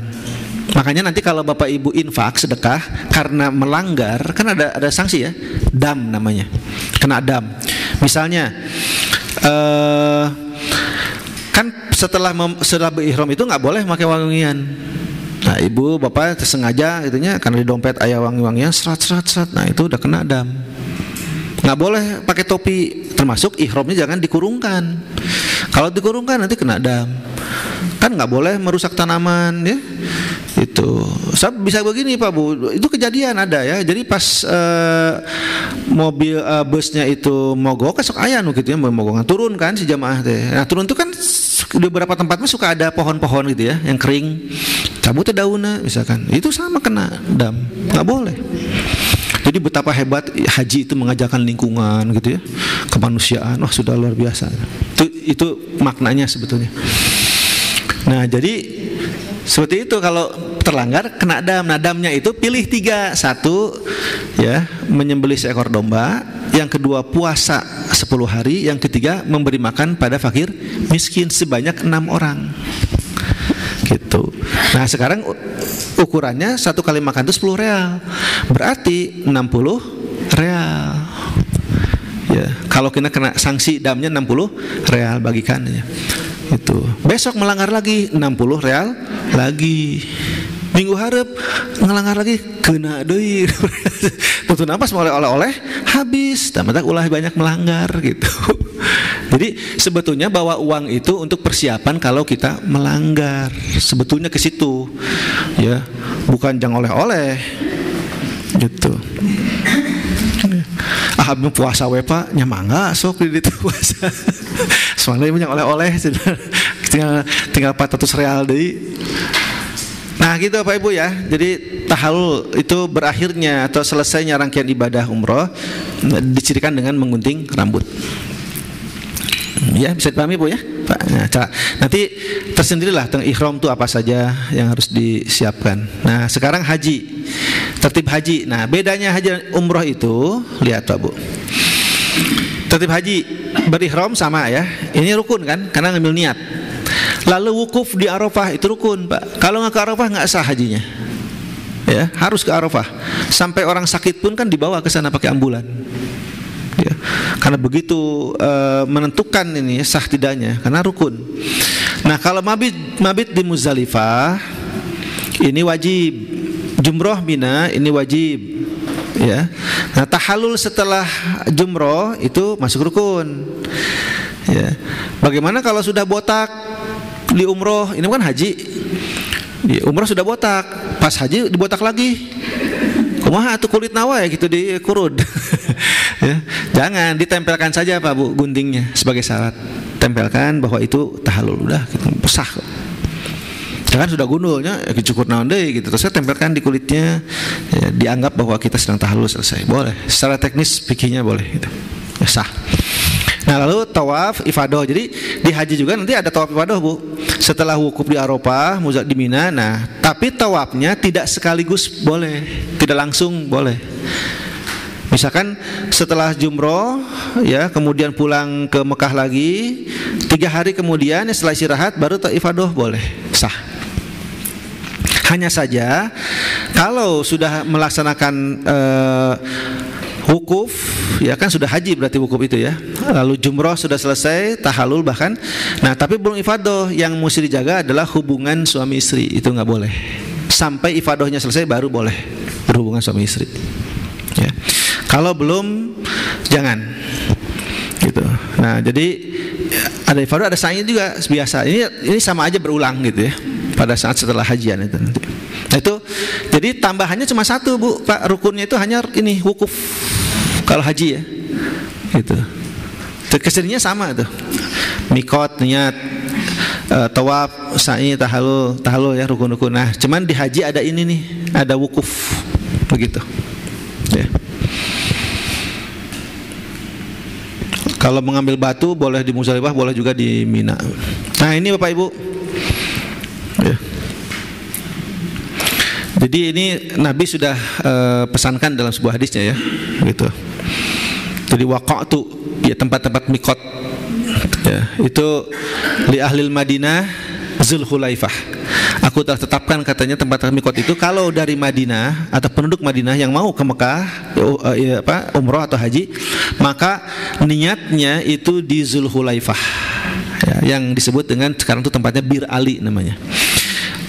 Makanya nanti kalau Bapak Ibu infak sedekah karena melanggar kan ada sanksi ya, dam namanya, kena dam. Misalnya kan setelah berihram itu nggak boleh pakai wangi-wangian. Nah ibu bapak sengaja itunya karena di dompet aya wangi-wangian serat. Nah itu udah kena dam. Nggak boleh pakai topi, termasuk ihramnya jangan dikurungkan. Kalau dikurungkan nanti kena dam. Kan nggak boleh merusak tanaman ya. Itu bisa begini Pak Bu, itu kejadian ada ya. Jadi pas mobil busnya itu mogok, esok aya nu gitu ya, mogokan turun kan si jamaah teh. Nah turun itu kan di beberapa tempat mah suka ada pohon-pohon gitu ya, yang kering, cabut daunnya misalkan, itu sama kena dam, nggak boleh. Jadi betapa hebat haji itu mengajarkan lingkungan gitu ya, kemanusiaan, wah sudah luar biasa. Itu maknanya sebetulnya. Nah jadi seperti itu kalau terlanggar kena dam. Nah damnya itu pilih 3. 1 ya menyembelih seekor domba, yang kedua puasa 10 hari, yang ketiga memberi makan pada fakir miskin sebanyak 6 orang gitu. Nah sekarang ukurannya 1 kali makan itu 10 real, berarti 60 real ya. Kalau kena sanksi damnya 60 real bagikan ya. Itu besok melanggar lagi 60 real lagi, minggu harap ngelanggar lagi kena deui. Tutup napas mau oleh-oleh habis, tamat ulah banyak melanggar gitu. Jadi sebetulnya bawa uang itu untuk persiapan kalau kita melanggar, sebetulnya ke situ ya, bukan jangan oleh-oleh gitu. Abang puasa we Pak nyamangga sok di puasa. Soalnya banyak oleh-oleh tinggal 400 real deui. Nah gitu Pak Ibu ya. Jadi tahallul itu berakhirnya atau selesainya rangkaian ibadah umroh dicirikan dengan menggunting rambut. Ya bisa dipahami Bu ya Pak. Nah, nanti tersendirilah tentang ihram itu apa saja yang harus disiapkan. Nah sekarang haji, tertib haji. Nah bedanya haji umroh itu lihat Pak Bu. Tertib haji berihram sama ya. Ini rukun kan karena ngambil niat. Lalu wukuf di Arafah itu rukun Pak. Kalau nggak ke Arafah nggak sah hajinya. Ya harus ke Arafah. Sampai orang sakit pun kan dibawa ke sana pakai ambulan. Ya, karena begitu menentukan ini sah tidaknya karena rukun. Nah kalau mabit di Muzdalifah ini wajib, jumroh Mina ini wajib ya. Nah tahallul setelah jumroh itu masuk rukun ya. Bagaimana kalau sudah botak di umroh, ini kan haji di umroh sudah botak, pas haji dibotak lagi, kumaha tuh kulit nawa ya gitu dikurud. Ya, jangan ditempelkan saja Pak Bu guntingnya sebagai syarat, tempelkan bahwa itu tahallul udah gitu, sah. Jangan sudah gundulnya cukur naon deui gitu, terus saya tempelkan di kulitnya ya, dianggap bahwa kita sedang tahallul selesai, boleh. Secara teknis fikihnya boleh gitu. Ya, sah. Nah lalu tawaf ifadah. Jadi di haji juga nanti ada tawaf ifadah Bu. Setelah wukuf di Arafah, di Mina. Nah tapi tawafnya tidak sekaligus boleh, tidak langsung boleh. Misalkan setelah jumroh ya kemudian pulang ke Mekah lagi 3 hari kemudian setelah istirahat baru ifadah boleh, sah. Hanya saja kalau sudah melaksanakan wukuf, ya kan sudah haji berarti wukuf itu ya. Lalu jumroh sudah selesai, tahalul bahkan. Nah tapi belum ifadah. Yang mesti dijaga adalah hubungan suami istri, itu nggak boleh. Sampai ifadahnya selesai baru boleh berhubungan suami istri. Ya. Kalau belum, jangan. Gitu. Nah jadi ada ifadah, ada sa'i juga biasa. Ini sama aja berulang gitu ya. Pada saat setelah hajian itu nanti. Nah itu, jadi tambahannya cuma satu Bu, Pak, rukunnya itu hanya ini wukuf kalau haji ya, gitu. Keserinya sama tuh, mikot, niat, tawaf, sa'i, tahalul ya, rukun-rukun. Nah cuman di haji ada ini nih, ada wukuf, begitu. Ya. Kalau mengambil batu boleh di Muzdalifah, boleh juga di Mina. Nah ini Bapak Ibu. Ya. Jadi ini Nabi sudah pesankan dalam sebuah hadisnya ya, gitu. Jadi waqa'tu, ya tempat-tempat mikot, ya, itu li ahlil Madinah Zulhulaifah. Aku telah tetapkan katanya tempat mikot itu kalau dari Madinah atau penduduk Madinah yang mau ke Mekah, umroh atau haji, maka niatnya itu di Zulhulaifah, ya, yang disebut dengan sekarang itu tempatnya Bir Ali namanya.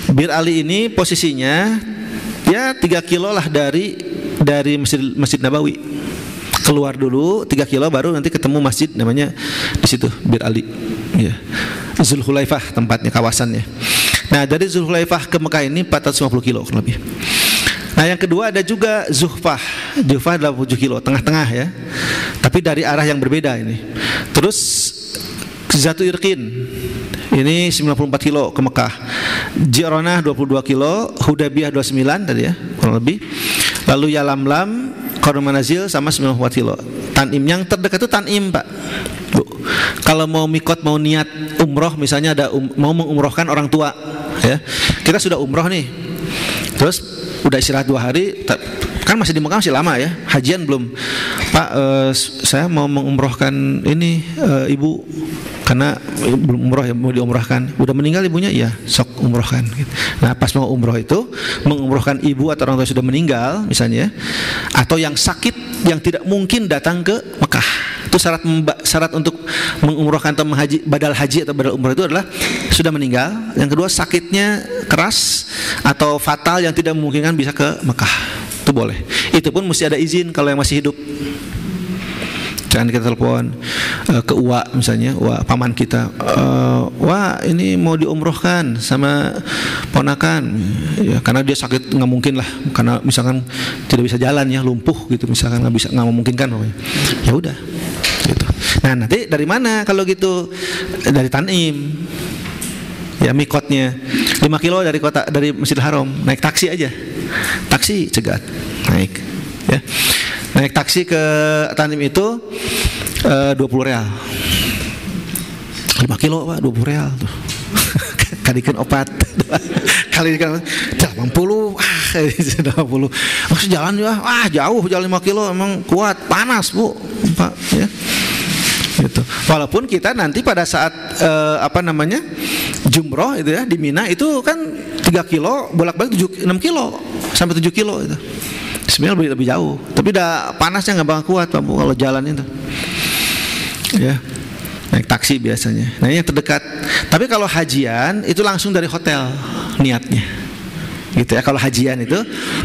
Bir Ali ini posisinya ya 3 kilo lah dari Masjid Nabawi. Keluar dulu 3 kilo baru nanti ketemu masjid namanya di situ Bir Ali. Ya. Zulhulaifah tempatnya, kawasannya. Nah dari Zulhulaifah ke Mekah ini 450 kilo lebih. Nah yang kedua ada juga Zuhfah. Zuhfah 87 kilo, tengah-tengah ya. Tapi dari arah yang berbeda ini. Terus Zatu Irqin ini 94 kilo ke Mekah. Ji'ronah 22 kilo, Hudaybiyah 29 tadi ya, kurang lebih. Lalu Yalamlam, Qarun Manazil sama 94 kilo. Tanim yang terdekat itu Tanim, Pak. Bu. Kalau mau mikot, mau niat umroh misalnya ada mau mengumrohkan orang tua, ya. Kita sudah umroh nih. Terus udah istirahat 2 hari, kan masih di Mekah masih lama ya, hajian belum. Pak, saya mau mengumrohkan ini ibu, karena belum umroh ya, mau diumrohkan. Udah meninggal ibunya, iya, sok umrohkan. Nah pas mau umroh itu mengumrohkan ibu atau orang tua sudah meninggal misalnya, atau yang sakit yang tidak mungkin datang ke Mekah. Itu syarat untuk mengumrohkan atau badal haji atau badal umroh itu adalah sudah meninggal. Yang kedua sakitnya keras atau fatal yang tidak memungkinkan bisa ke Mekah. Itu boleh. Itu pun mesti ada izin kalau yang masih hidup. Jangan kita telepon ke Uwa misalnya, Uwa paman kita, wah ini mau diumrohkan sama ponakan, ya, karena dia sakit nggak mungkin lah, karena misalkan tidak bisa jalan ya, lumpuh gitu misalkan, nggak memungkinkan, ya udah. Gitu. Nah nanti dari mana kalau gitu? Dari Tanim, ya mikotnya 5 kilo dari kota, dari Masjidil Haram, naik taksi aja, taksi cegat, naik, ya. Naik taksi ke Tanim itu 20 real 5 kilo Pak, 20 real tuh. Kalikan opat kalikan 80 80 maksud jalan ya, jauh jalan 5 kilo, emang kuat, panas Bu Pak ya. Gitu. Walaupun kita nanti pada saat jumroh itu ya di Mina itu kan 3 kilo bolak-balik 6 kilo sampai 7 kilo itu. Sebenarnya lebih jauh, tapi udah panasnya nggak bakal kuat Pak Bu kalau jalan itu, ya naik taksi biasanya. Nah ini yang terdekat. Tapi kalau hajian itu langsung dari hotel niatnya, gitu ya. Kalau hajian itu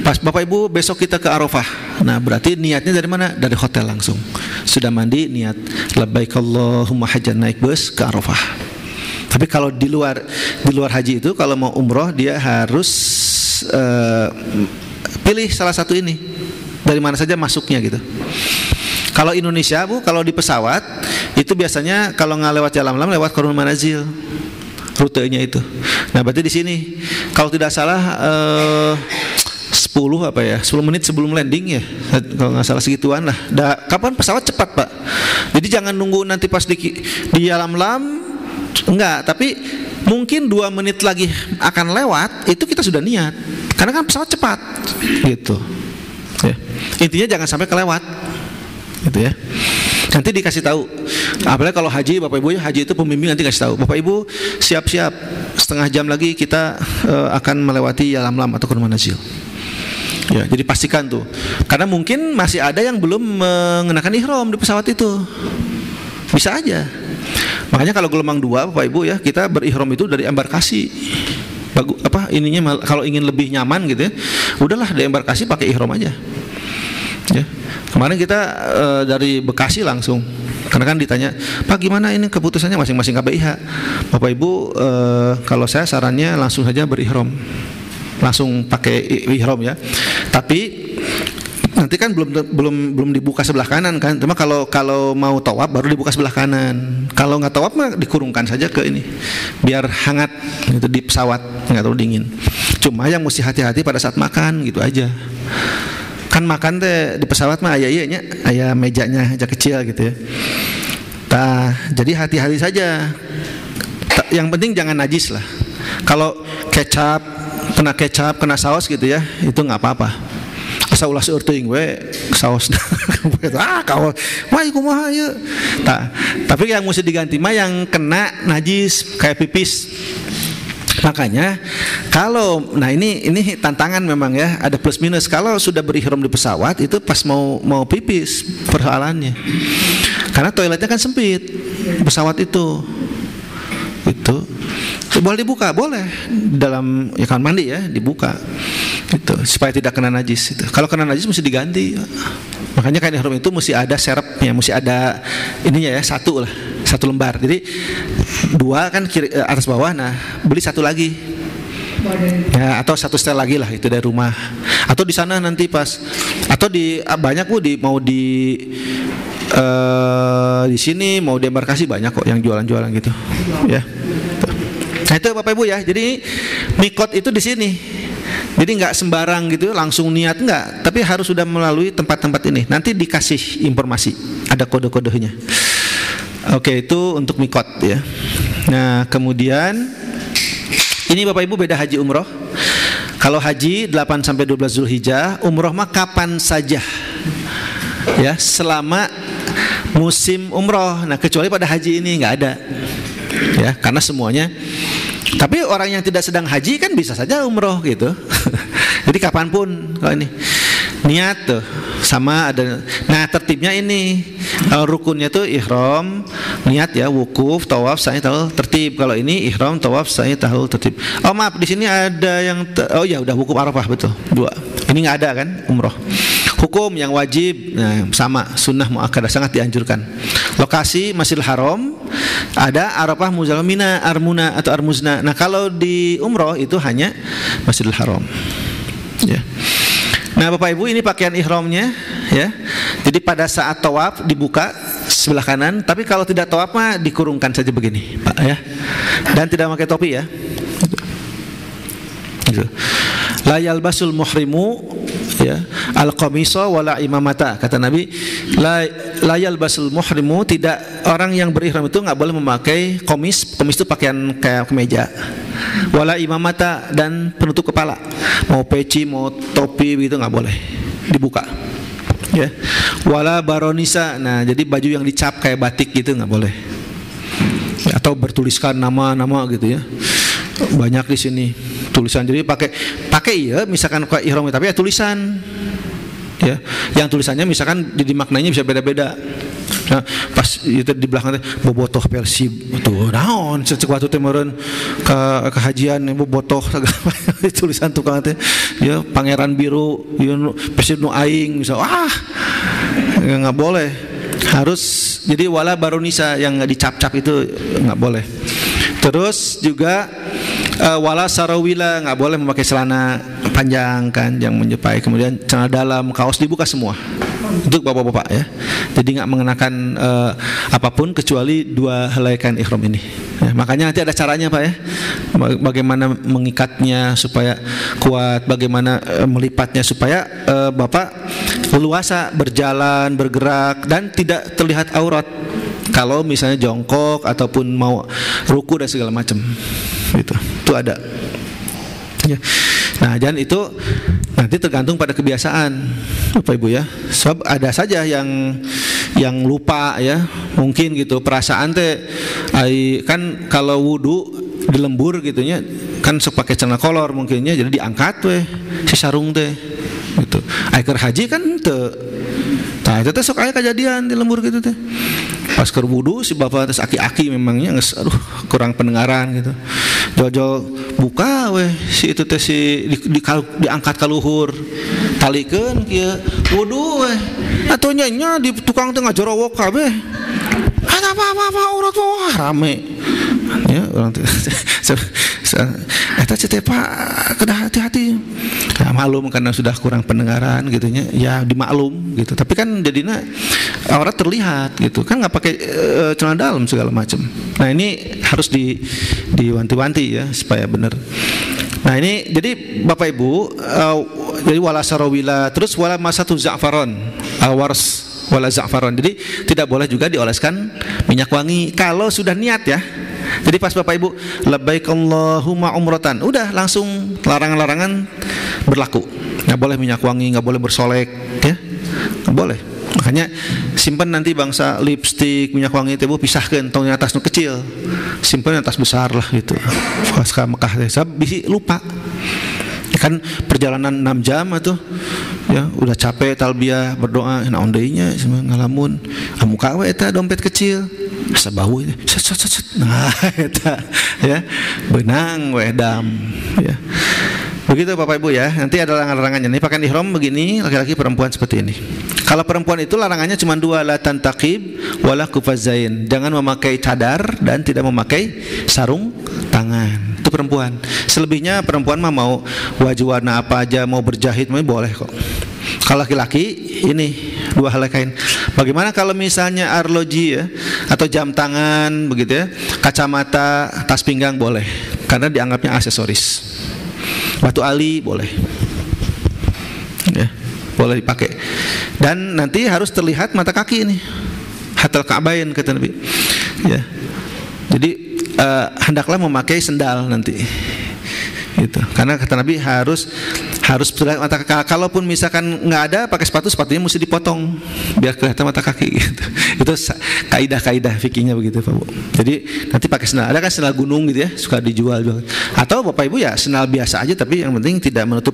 pas Bapak Ibu besok kita ke Arafah, nah berarti niatnya dari mana? Dari hotel langsung. Sudah mandi niat labbaik Allahumma hajjan, naik bus ke Arafah. Tapi kalau di luar haji itu kalau mau umroh dia harus pilih salah satu ini, dari mana saja masuknya gitu. Kalau Indonesia Bu, kalau di pesawat itu biasanya kalau nggak lewat Yalamlam lewat Qarun Manazil rutenya itu. Nah berarti di sini kalau tidak salah 10 menit sebelum landing ya, kalau nggak salah segituan lah. Kapan pesawat cepat Pak? Jadi jangan nunggu nanti pas di Yalamlam, enggak, tapi mungkin 2 menit lagi akan lewat, itu kita sudah niat. Karena kan pesawat cepat, gitu. Ya. Intinya jangan sampai kelewat, gitu ya. Nanti dikasih tahu. Apalagi kalau haji, Bapak Ibu ya, haji itu pembimbing nanti kasih tahu. Bapak Ibu siap-siap, setengah jam lagi kita akan melewati Yalamlam atau Qarun Manazil. Ya, jadi pastikan tuh. Karena mungkin masih ada yang belum mengenakan ihram di pesawat itu. Bisa aja. Makanya kalau gelombang 2 Bapak Ibu ya, kita berihram itu dari embarkasi. Kalau ingin lebih nyaman gitu ya, udahlah di embarkasi pakai ihram aja. Ya. Kemarin kita dari Bekasi langsung, karena kan ditanya, Pak gimana ini keputusannya masing-masing KBIH. Bapak Ibu, kalau saya sarannya langsung saja berihram, langsung pakai ihram ya. Tapi nanti kan belum dibuka sebelah kanan kan. Cuma kalau mau tawaf baru dibuka sebelah kanan. Kalau nggak tawaf mah dikurungkan saja ke ini, biar hangat gitu di pesawat, nggak terlalu dingin. Cuma yang mesti hati-hati pada saat makan gitu aja. Kan makan teh di pesawat mah aya mejanya aja kecil gitu ya. Jadi hati-hati saja. Yang penting jangan najis lah. Kalau kena saus gitu ya, itu nggak apa-apa. Asal ulah seueur teuing we saos. Kaos mah kumaha ieu. Tapi yang mesti diganti mah yang kena najis kayak pipis. Makanya ini tantangan memang ya, ada plus minus. Kalau sudah berihram di pesawat itu pas mau pipis persoalannya. Karena toiletnya kan sempit pesawat itu. Boleh dibuka, boleh dalam kamar mandi ya dibuka. Itu supaya tidak kena najis itu. Kalau kena najis mesti diganti. Makanya kain ihram itu mesti ada serepnya, mesti ada ininya ya, satu lembar. Jadi 2 kan atas bawah, nah beli 1 lagi. Ya, atau 1 setel lagi lah itu dari rumah. Atau di sana nanti pas, atau di banyak mau di sini mau di embarkasi banyak kok yang jualan-jualan gitu. Ya. Nah itu Bapak Ibu ya. Jadi mikot itu di sini. Jadi nggak sembarang gitu langsung niat, nggak, tapi harus sudah melalui tempat-tempat ini. Nanti dikasih informasi, ada kode-kodenya. Oke, itu untuk mikot ya. Nah kemudian ini Bapak Ibu beda haji umroh. Kalau haji 8 sampai 12 Zulhijjah, umroh mah kapan saja ya, selama musim umroh. Nah kecuali pada haji ini nggak ada ya, karena semuanya. Tapi orang yang tidak sedang haji kan bisa saja umroh gitu. Jadi kapanpun kalau ini niat tuh sama ada. Nah tertibnya ini, kalau rukunnya tuh ihram, niat ya, wukuf, tawaf, sa'i, tahallul, tertib. Kalau ini ihram, tawaf, sa'i, tahallul, tertib. Oh maaf, di sini ada yang udah wukuf Arafah betul 2. Ini nggak ada kan umroh. Hukum yang wajib, nah, sama sunnah muakkadah, sangat dianjurkan. Lokasi Masjidil Haram, ada Arafah, Muzdalifah, Mina, Armuna atau Armuzna. Nah kalau di umroh itu hanya Masjidil Haram. Ya. Nah Bapak Ibu, ini pakaian ihramnya ya. Jadi pada saat tawaf dibuka sebelah kanan, tapi kalau tidak tawaf mah dikurungkan saja begini, Pak ya. Dan tidak pakai topi ya. Gitu. La yalbasul muhrimu ya al-qamisa wala imamata, kata Nabi. La yalbasul muhrimu, tidak, orang yang berihram itu enggak boleh memakai komis. Komis itu pakaian kayak kemeja. Wala imamata, dan penutup kepala. Mau peci, mau topi gitu enggak boleh dibuka. Ya. Wala baronisa. Nah, jadi baju yang dicap kayak batik gitu enggak boleh. Atau bertuliskan nama-nama gitu ya. Banyak di sini tulisan. Jadi pakai ya, misalkan kayak ihram tapi ya tulisan. Ya, yang tulisannya misalkan jadi maknanya bisa beda-beda. Nah, pas itu di belakang bobotoh Persib tuh naon cek waktu teh meureun ke hajian bobotoh tulisan tukang teh ya Pangeran Biru Persib nu aing misal enggak boleh. Harus jadi wala baronisa, yang dicap-cap itu enggak boleh. Terus juga wala sarawila, nggak boleh memakai celana panjang kan yang menyepai, kemudian celana dalam, kaos dibuka semua untuk bapak-bapak ya. Jadi nggak mengenakan apapun kecuali 2 helai kain ihram ini ya. Makanya nanti ada caranya Pak ya, bagaimana mengikatnya supaya kuat, bagaimana melipatnya supaya bapak leluasa berjalan, bergerak, dan tidak terlihat aurat kalau misalnya jongkok ataupun mau ruku dan segala macam gitu. Itu ada ya. Nah, dan itu nanti tergantung pada kebiasaan Bapak Ibu ya. Sebab ada saja yang lupa ya, mungkin gitu perasaan teh kan kalau wudu di lembur gitunya kan sok pakai celana kolor mungkinnya, jadi diangkat weh si sarung teh gitu. Aikeur haji kan teu. Nah, itu teh sok aya kejadian di lembur gitu teh. Pas keur wudu si bapak teh aki-aki memangnya geus aduh kurang pendengaran gitu. Jol-jol buka weh si itu teh si diangkat ka luhur. Talikeun kieu wudu weh. Atuh nya di tukang teh ngajorowok kabeh. Ada apa-apa urat wah rame. Ya orang teh eta teh Pak kedah hati-hati. Ya, maklum karena sudah kurang pendengaran gitunya. Ya dimaklum gitu. Tapi kan jadinya aurat terlihat gitu. Kan enggak pakai celana dalam segala macam. Nah, ini harus diwanti-wanti ya supaya benar. Nah, ini jadi Bapak Ibu jadi wala sarawila terus wala masatu za'faron awars wala za'faron. Jadi tidak boleh juga dioleskan minyak wangi kalau sudah niat ya. Jadi pas Bapak Ibu labbaik Allahumma umratan, udah langsung larangan-larangan berlaku. Enggak boleh minyak wangi, enggak boleh bersolek ya. Enggak boleh. Makanya simpan nanti bangsa lipstik, minyak wangi teh pisahkeun tong atas nu kecil. Simpan atas besar lah gitu. Pas ka Mekah teh bisi lupa. Kan perjalanan 6 jam atuh ya udah capek talbiyah berdoa naon deui nya ngalamun muka we eta dompet kecil asa bau set nah eta ya benang we dam ya begitu Bapak Ibu ya. Nanti ada larangannya nih pakaian ihram begini laki-laki perempuan seperti ini. Kalau perempuan itu larangannya cuma 2, la tantaqib wala kufazain, jangan memakai cadar dan tidak memakai sarung tangan. Itu perempuan. Selebihnya perempuan mah mau baju warna apa aja, mau berjahit mah boleh kok. Kalau laki-laki ini 2 helai kain. Bagaimana kalau misalnya arloji ya atau jam tangan begitu ya, kacamata, tas pinggang boleh karena dianggapnya aksesoris. Batu ali boleh. Ya, boleh dipakai. Dan nanti harus terlihat mata kaki ini. Hatal ka'bain kata Nabi. Ya. Jadi hendaklah memakai sendal nanti. Gitu. Karena kata Nabi harus terlihat mata kaki. Kalaupun misalkan nggak ada pakai sepatunya mesti dipotong biar kelihatan mata kaki gitu. Itu kaidah fikihnya begitu Pak Bu. Jadi nanti pakai sendal. Ada kan sendal gunung gitu ya, suka dijual. Atau Bapak Ibu ya sendal biasa aja tapi yang penting tidak menutup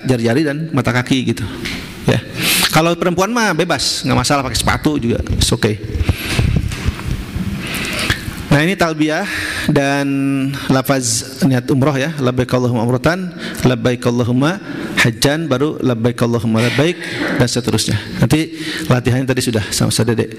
jari-jari dan mata kaki gitu. Ya. Kalau perempuan mah bebas, nggak masalah pakai sepatu juga, it's okay. Nah ini talbiyah dan lafaz niat umroh ya, labbaik Allahumma umratan, labbaik Allahumma hajjan, baru labbaik Allahumma labbaik dan seterusnya. Nanti latihannya tadi sudah sama Dede.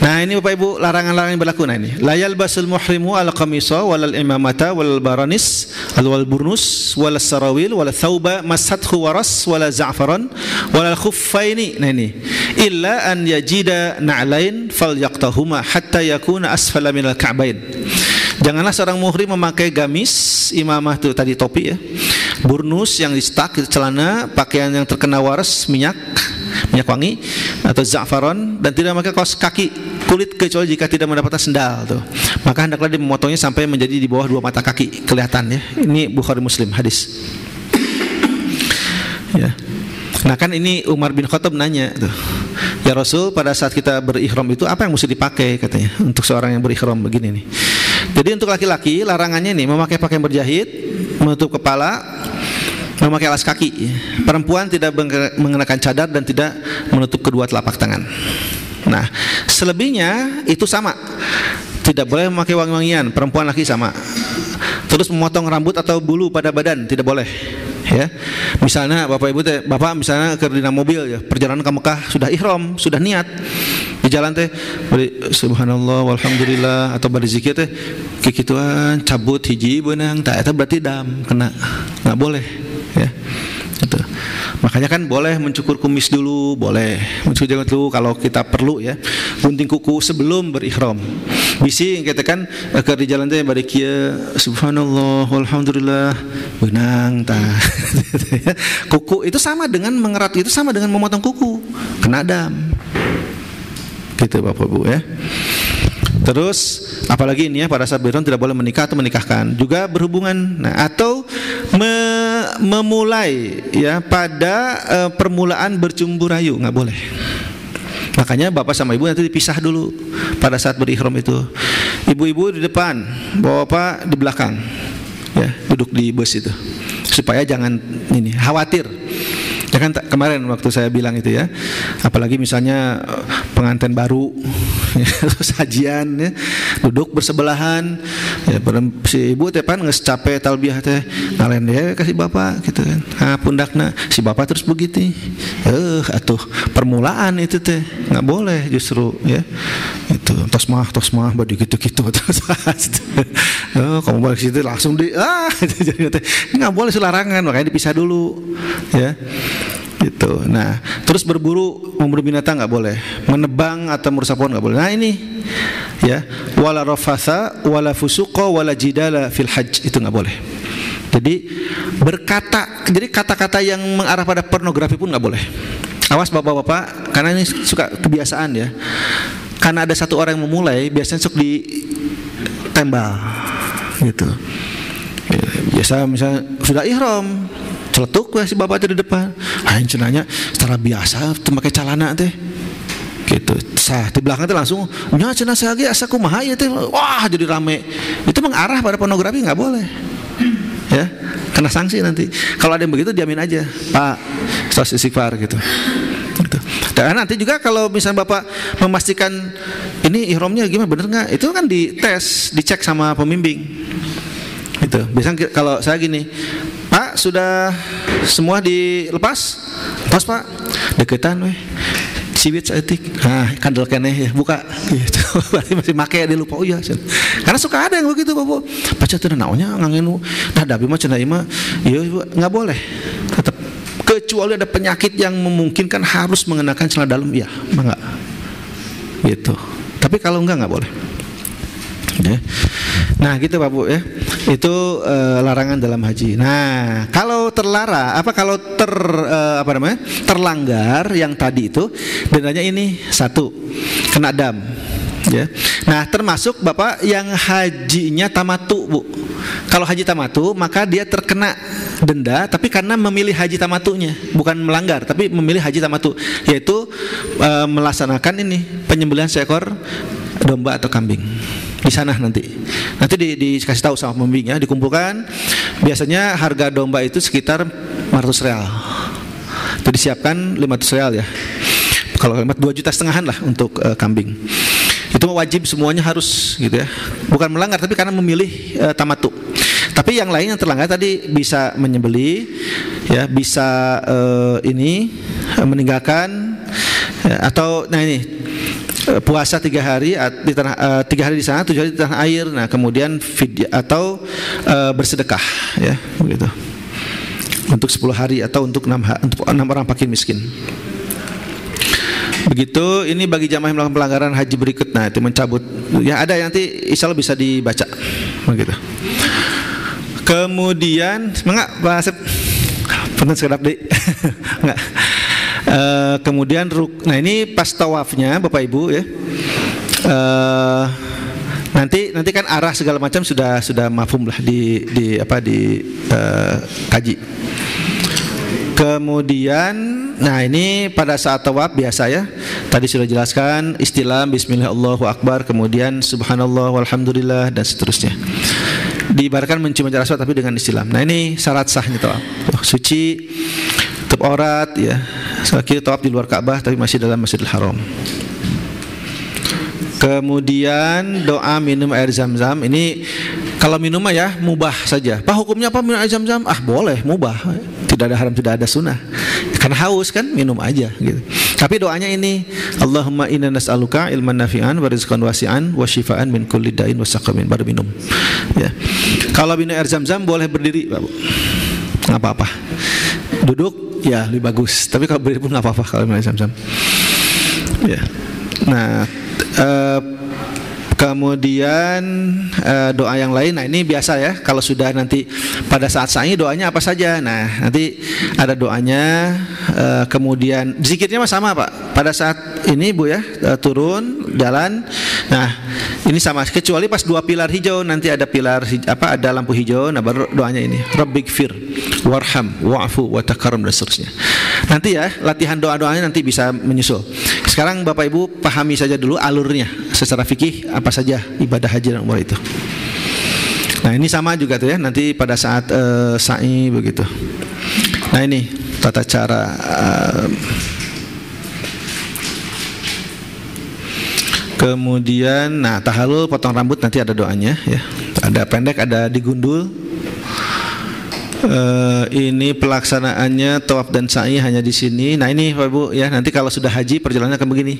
Nah ini Bapak Ibu larangan-larangan yang berlaku. Nah ini la yalbasul muhrimu al qamisa wal imamata wal baranis wal burnus wal sarawil wal thauba masathu waras wal za'faran wal khuffaini. Nah ini illa an yajida na'lain falyaqtahuma hatta yakuna asfala minal ka'bain. Janganlah seorang muhrim memakai gamis, imamah itu tadi topi ya, burnus yang di stak celana, pakaian yang terkena waras minyak wangi atau za'faron, dan tidak memakai kaos kaki kulit kecuali jika tidak mendapatkan sendal tuh. Maka hendaklah memotongnya sampai menjadi di bawah 2 mata kaki kelihatan ya. Ini Bukhari Muslim hadis. Ya. Nah kan ini Umar bin Khattab nanya tuh, ya Rasul pada saat kita berihram itu apa yang mesti dipakai katanya untuk seorang yang berihram begini nih. Jadi untuk laki-laki larangannya nih memakai pakaian berjahit, menutup kepala, memakai alas kaki. Perempuan tidak mengenakan cadar dan tidak menutup kedua telapak tangan. Nah selebihnya itu sama, tidak boleh memakai wangi-wangian, perempuan laki sama. Terus memotong rambut atau bulu pada badan tidak boleh. Ya, misalnya Bapak Ibu teh, Bapak misalnya ke dina mobil ya, perjalanan ke Mekah sudah ihram, sudah niat di jalan teh, beri subhanallah walhamdulillah atau beri zikir teh, kikituan cabut hiji benang, tak eta berarti dam kena, nggak boleh, ya. Gitu. Makanya kan boleh mencukur kumis dulu, boleh mencukur jenggot dulu kalau kita perlu ya, gunting kuku sebelum berihram. Bisi kita kan ke di jalan teh bari kieu subhanallah walhamdulillah benang tah. Kuku itu sama dengan mengerat, itu sama dengan memotong kuku, kena dam. Gitu Bapak Bu ya. Terus apalagi ini ya, pada saat berihram tidak boleh menikah atau menikahkan, juga berhubungan, nah, atau memulai ya pada permulaan bercumbu rayu, nggak boleh. Makanya bapak sama ibu nanti dipisah dulu pada saat berihram itu. Ibu-ibu di depan, bapak di belakang, ya duduk di bus itu, supaya jangan ini khawatir Ya kan kemarin waktu saya bilang itu ya, apalagi misalnya pengantin baru, terus hajian ya, duduk bersebelahan, ya, si ibu teh pan geus capek talbiyah teh, ngalen dia kasih bapak gitu kan, pundakna si bapak terus begitu, atuh permulaan itu teh nggak boleh justru ya, itu tos mah badi gitu terus, kamu balik situ langsung jadi nggak boleh, larangan, makanya dipisah dulu ya. Gitu. Nah, terus memburu binatang nggak boleh, menebang atau merusak pohon nggak boleh. Nah ini, ya, wala rafatha, wala fusuqa, wala jidala fil hajj, itu nggak boleh. Jadi jadi kata-kata yang mengarah pada pornografi pun nggak boleh. Awas bapak-bapak, karena ini suka kebiasaan ya. Karena ada satu orang yang memulai, biasanya suka ditembal, gitu. Biasa misalnya sudah ihram, celetuk si bapak itu di depan, cenanya secara biasa tuh pakai celana teh, gitu. Sah di belakang teh langsung, nya cenah saya ge asa kumaha ieu teh, wah jadi rame. Itu mengarah pada pornografi, nggak boleh, ya, kena sanksi nanti. Kalau ada yang begitu diamin aja, Pak, sos istighfar gitu. Dan nanti juga kalau misalnya bapak memastikan ini ihramnya gimana, bener nggak, itu kan dites, dicek sama pembimbing. Gitu. Biasanya kalau saya gini, Pak, sudah semua dilepas? Tos Pak, deketan weh, siwit saeutik, kandel keneh ya, buka gitu. Berarti masih make dia lupa, oh iya. Karena suka ada yang begitu Bapak, baca teu naonnya ngangenu, nah dabi mah cenah ieu mah ieu enggak boleh. Tetap kecuali ada penyakit yang memungkinkan harus mengenakan celana dalam, ya, enggak. Gitu. Tapi kalau enggak boleh. Ya. Nah gitu Pak Bu ya, itu larangan dalam haji. Nah kalau terlanggar yang tadi itu, dendanya ini 1, kena dam ya. Nah termasuk Bapak yang hajinya tamatu Bu. Kalau haji tamatu maka dia terkena denda, tapi karena memilih haji tamatunya, bukan melanggar, tapi memilih haji tamatu, yaitu melaksanakan ini penyembelihan seekor domba atau kambing di sana nanti dikasih tahu sama pembimbingnya, dikumpulkan. Biasanya harga domba itu sekitar 500 real. Itu disiapkan 500 real ya. Kalau 2,5 juta lah untuk kambing. Itu wajib semuanya harus gitu ya. Bukan melanggar, tapi karena memilih tamatu. Tapi yang lain yang terlanggar tadi bisa menyembelih, ya, bisa meninggalkan, ya, atau nah ini puasa 3 hari di tanah, 3 hari di sana, 7 hari di tanah air. Nah kemudian fidyah atau bersedekah, ya, begitu. Untuk 10 hari atau untuk 6 orang fakir miskin. Begitu. Ini bagi jamaah yang melakukan pelanggaran haji berikut. Nah itu mencabut. Ya ada nanti insya Allah bisa dibaca. Begitu. Kemudian enggak Pak Asep, pernah sekedap deh. Enggak. Kemudian nah ini pas tawafnya Bapak Ibu ya, nanti kan arah segala macam sudah mafhum lah di kaji. Kemudian nah ini pada saat tawaf biasa ya, tadi sudah jelaskan istilah Bismillah Allahu Akbar, kemudian Subhanallah walhamdulillah dan seterusnya. Diibaratkan mencium Hajar Aswad tapi dengan istilah. Nah ini syarat sahnya tawaf, suci, tutup aurat ya. Sekali tawaf di luar Ka'bah tapi masih dalam Masjidil Haram. Kemudian doa minum air zam-zam. Ini kalau minum ya mubah saja. Pak hukumnya apa minum air zam-zam? Boleh, mubah. Tidak ada haram, tidak ada sunnah. Karena haus kan minum aja gitu. Tapi doanya ini, Allahumma inna nas'aluka ilman nafi'an wa rizqan wasi'an wa shifaan min kulli da'in wa saqamin, baru minum. Ya. Kalau minum air zam-zam boleh berdiri, Pak. Enggak apa-apa. Duduk ya lebih bagus, tapi kalau berdiri pun nggak apa-apa kalau minum zam-zam. Ya. Nah, kemudian doa yang lain. Nah ini biasa ya. Kalau sudah nanti pada saat sa'i doanya apa saja. Nah nanti ada doanya. Kemudian zikirnya sama Pak. Pada saat ini Bu ya, turun jalan. Nah ini sama, kecuali pas 2 pilar hijau, nanti ada pilar ada lampu hijau. Nah baru doanya ini, Rabbighfir warham wa'fu wa takarram dan seterusnya. Nanti ya latihan doa-doanya nanti bisa menyusul. Sekarang Bapak Ibu pahami saja dulu alurnya secara fikih apa saja ibadah haji dan umrah itu. Nah ini sama juga tuh ya, nanti pada saat sa'i begitu. Nah ini tata cara. Kemudian, nah tahallul potong rambut nanti ada doanya ya. Ada pendek, ada digundul. Ini pelaksanaannya tawaf dan sa'i hanya di sini. Nah ini Bapak Ibu ya, nanti kalau sudah haji perjalanannya akan begini.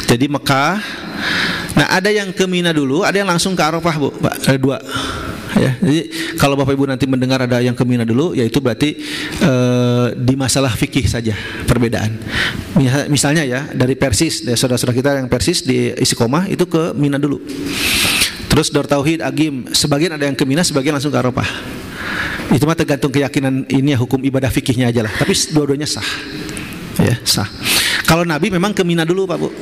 Jadi Mekah. Nah ada yang ke Mina dulu, ada yang langsung ke Arafah Bu. Ada dua. Ya, jadi kalau Bapak Ibu nanti mendengar ada yang ke Mina dulu, yaitu berarti di masalah fikih saja perbedaan. Misalnya ya dari Persis, dari saudara-saudara kita yang Persis di Istiqomah itu ke Mina dulu. Terus Dar Tauhid, Agim, sebagian ada yang ke Mina, sebagian langsung ke Arafah. Itu mah tergantung keyakinan ini ya, hukum ibadah fikihnya aja lah. Tapi dua-duanya sah, ya sah. Kalau Nabi memang ke Mina dulu Pak Bu.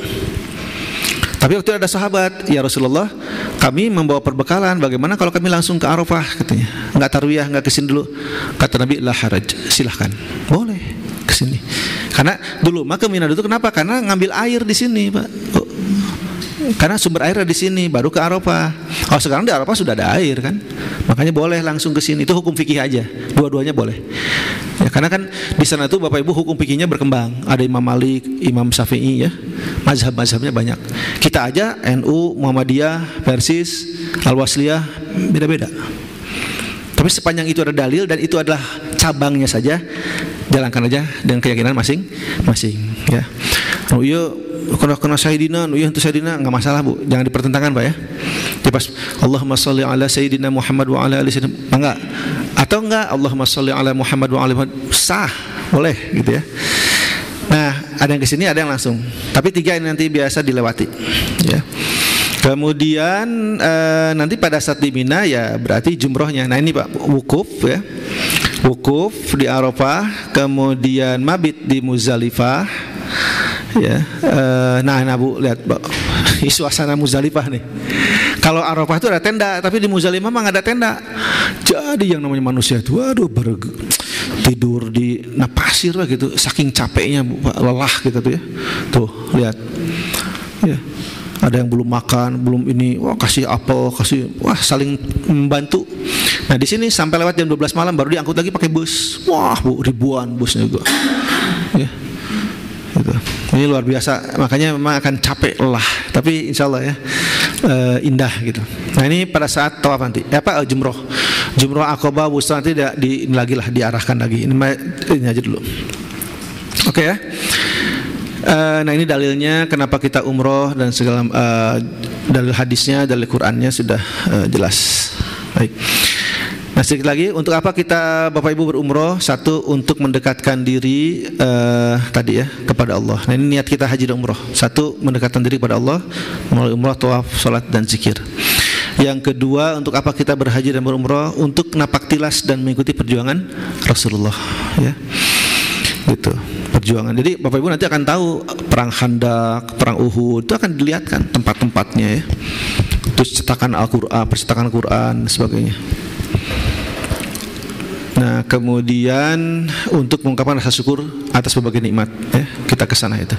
Tapi waktu ada sahabat, ya Rasulullah, kami membawa perbekalan. Bagaimana kalau kami langsung ke Arafah katanya? Enggak tarwiyah, enggak kesini dulu. Kata Nabi, la haraj, silahkan, boleh kesini. Karena dulu maka Mina dulu kenapa? Karena ngambil air di sini Pak. Karena sumber airnya di sini, baru ke Arafah. Oh sekarang di Arafah sudah ada air kan, makanya boleh langsung ke sini. Itu hukum fikih aja, dua-duanya boleh. Ya, karena kan di sana tuh Bapak Ibu hukum fikihnya berkembang. Ada Imam Malik, Imam Syafi'i ya, mazhab-mazhabnya banyak. Kita aja NU, Muhammadiyah, Persis, Al-Wasliyah beda-beda. Tapi sepanjang itu ada dalil dan itu adalah cabangnya saja, jalankan aja dengan keyakinan masing-masing. Ya. Oh iya, kena Sayyidina, iya itu Sayyidina nggak masalah Bu, jangan dipertentangkan Pak ya. Jadi pas Allahumma sholli ala Sayyidina Muhammad wa ala ali Sayyidina, enggak. Atau enggak Allahumma sholli ala Muhammad wa ala Muhammad, sah, boleh gitu ya. Nah ada yang kesini, ada yang langsung. Tapi tiga ini nanti biasa dilewati. Ya. Kemudian nanti pada saat di Mina ya berarti jumrohnya. Nah ini Pak wukuf ya, wukuf di Arafah, kemudian mabit di Muzdalifah. Ya, nah Bu lihat suasana Muzdalifah nih. Kalau Arafah itu ada tenda, tapi di Muzdalifah mah nggak ada tenda. Jadi yang namanya manusia itu, waduh tidur di pasir lah gitu, saking capeknya lelah gitu tuh ya. Tuh lihat, ya. Ada yang belum makan, belum ini, wah kasih apel, kasih, wah saling membantu. Nah di sini sampai lewat jam 12 malam baru diangkut lagi pakai bus. Wah Bu, ribuan busnya juga. Ya. Gitu. Ini luar biasa, makanya memang akan capek lelah, tapi insya Allah ya indah gitu. Nah ini pada saat tawaf nanti, jumroh Aqabah Wusta nanti ini lagi lah diarahkan lagi. Ini aja dulu. Oke ya. Nah ini dalilnya kenapa kita umroh dan segala dalil hadisnya, dalil Qurannya sudah jelas. Baik. Nah sedikit lagi, untuk apa kita Bapak Ibu berumroh? Satu, untuk mendekatkan diri tadi ya kepada Allah. Nah ini niat kita haji dan umroh. Satu, mendekatkan diri kepada Allah melalui umroh, tawaf, salat dan zikir. Yang kedua, untuk apa kita berhaji dan berumroh? Untuk napak tilas dan mengikuti perjuangan Rasulullah ya. Gitu, perjuangan. Jadi Bapak Ibu nanti akan tahu perang Khandaq, perang Uhud itu akan dilihatkan tempat-tempatnya ya. Terus cetakan Al-Qur'an, percetakan Quran dan sebagainya. Nah kemudian untuk mengungkapkan rasa syukur atas berbagai nikmat ya, kita kesana itu.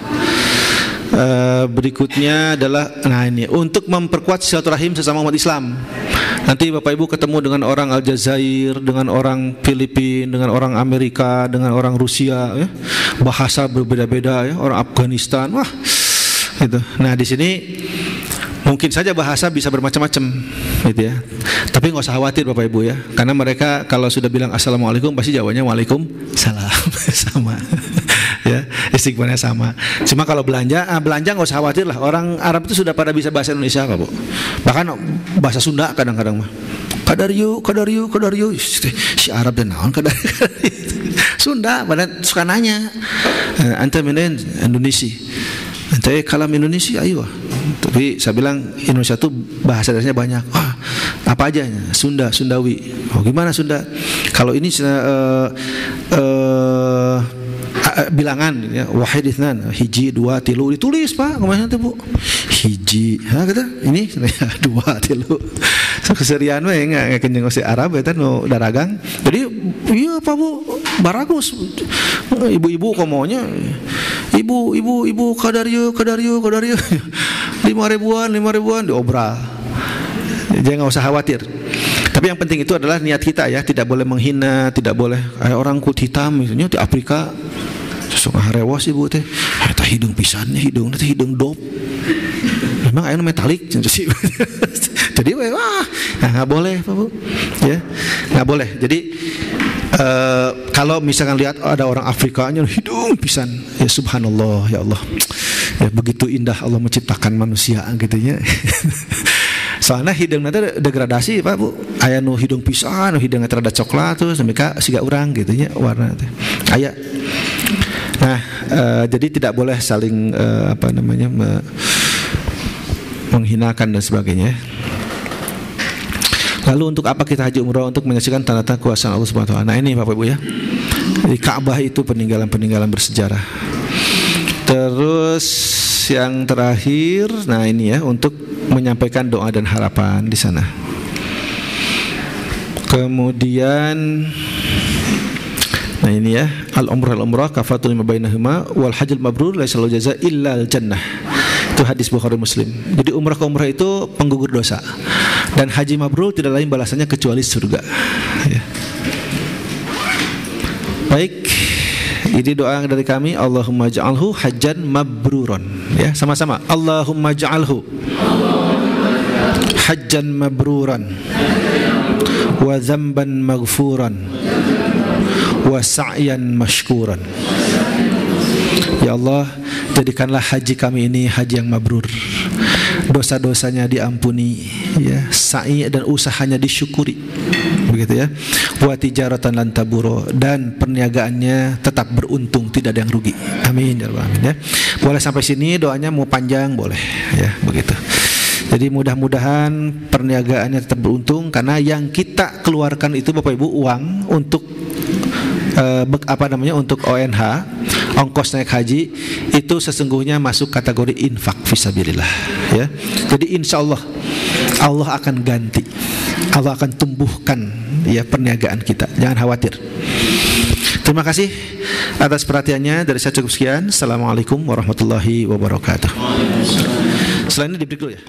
Berikutnya adalah nah ini untuk memperkuat silaturahim sesama umat Islam. Nanti Bapak Ibu ketemu dengan orang Aljazair, dengan orang Filipina, dengan orang Amerika, dengan orang Rusia ya. Bahasa berbeda-beda ya, orang Afghanistan, wah gitu. Nah di sini mungkin saja bahasa bisa bermacam-macam gitu ya. Tapi nggak usah khawatir Bapak Ibu ya, karena mereka kalau sudah bilang assalamualaikum pasti jawabannya waalaikumsalam sama ya, istiqbalnya sama. Cuma kalau belanja nggak usah khawatir lah, orang Arab itu sudah pada bisa bahasa Indonesia Pak Bu. Bahkan bahasa Sunda kadang-kadang mah kadariu si Arab dan naon kadariu Sunda pada suka nanya anta menen Indonesia, anta kalam Indonesia ayo. Tapi saya bilang Indonesia tuh bahasa dasarnya banyak. Wah, apa aja? Sundawi. Oh, gimana Sunda? Kalau ini bilangan ya, wahid itsnan, hiji, dua, tilu ditulis Pak. Kemana tuh Bu? Hiji, kata ini dua, tilu. Keserian we enggak kenyang si Arab eta nu daragang. Jadi iya Pak Bu, baragus. Ibu-ibu komonya ibu kadariu 5 ribuan diobral. Jangan nggak usah khawatir. Tapi yang penting itu adalah niat kita ya, tidak boleh menghina, tidak boleh orang kulit hitam misalnya di Afrika suka harewas ibu teh, eta hidung pisannya hidung nanti hidung dop. Memang aya metalik jadi wah nggak boleh Pak Bu ya, nggak boleh. Jadi kalau misalkan lihat ada orang Afrikanya hidung pisan, ya subhanallah ya Allah, ya begitu indah Allah menciptakan manusia gitu ya. Soalnya hidung nanti degradasi Pak Bu, aya nu hidung pisan, nu hidungnya terada coklat terus mereka siga urang gitu ya warna teh aya. Nah jadi tidak boleh saling menghinakan dan sebagainya. Lalu untuk apa kita haji umrah? Untuk menyaksikan tanda-tanda kuasa Allah Subhanahu wa taala. Nah ini Bapak Ibu ya, di Ka'bah itu peninggalan-peninggalan bersejarah. Terus yang terakhir, nah ini ya, untuk menyampaikan doa dan harapan di sana. Kemudian nah ini ya, al-umrah kafatul lima bainahuma wal hajjul mabrur laisa lahu jazaa illa al jannah. Itu hadis Bukhari Muslim. Jadi umrah ke umrah itu penggugur dosa, dan haji mabrur tidak lain balasannya kecuali surga ya. Baik, ini doa dari kami. Allahumma ja'alhu hajjan mabruran ya, sama-sama. Allahumma ja'alhu hajjan mabruran wa dzamban maghfuran wa sa'yan mashkuran. Ya Allah, jadikanlah haji kami ini haji yang mabrur, dosa-dosanya diampuni ya, sa'i dan usahanya disyukuri begitu ya, wa tijaratan lan taburo, dan perniagaannya tetap beruntung, tidak ada yang rugi. Amin ya rabbal alamin ya. Boleh sampai sini, doanya mau panjang boleh ya begitu. Jadi mudah-mudahan perniagaannya tetap beruntung, karena yang kita keluarkan itu Bapak Ibu uang untuk untuk ONH, ongkos naik haji itu sesungguhnya masuk kategori infak fisabilillah ya. Jadi insya Allah Allah akan ganti, Allah akan tumbuhkan ya perniagaan kita, jangan khawatir. Terima kasih atas perhatiannya. Dari saya cukup sekian. Assalamualaikum warahmatullahi wabarakatuh. Selain ini di break dulu ya.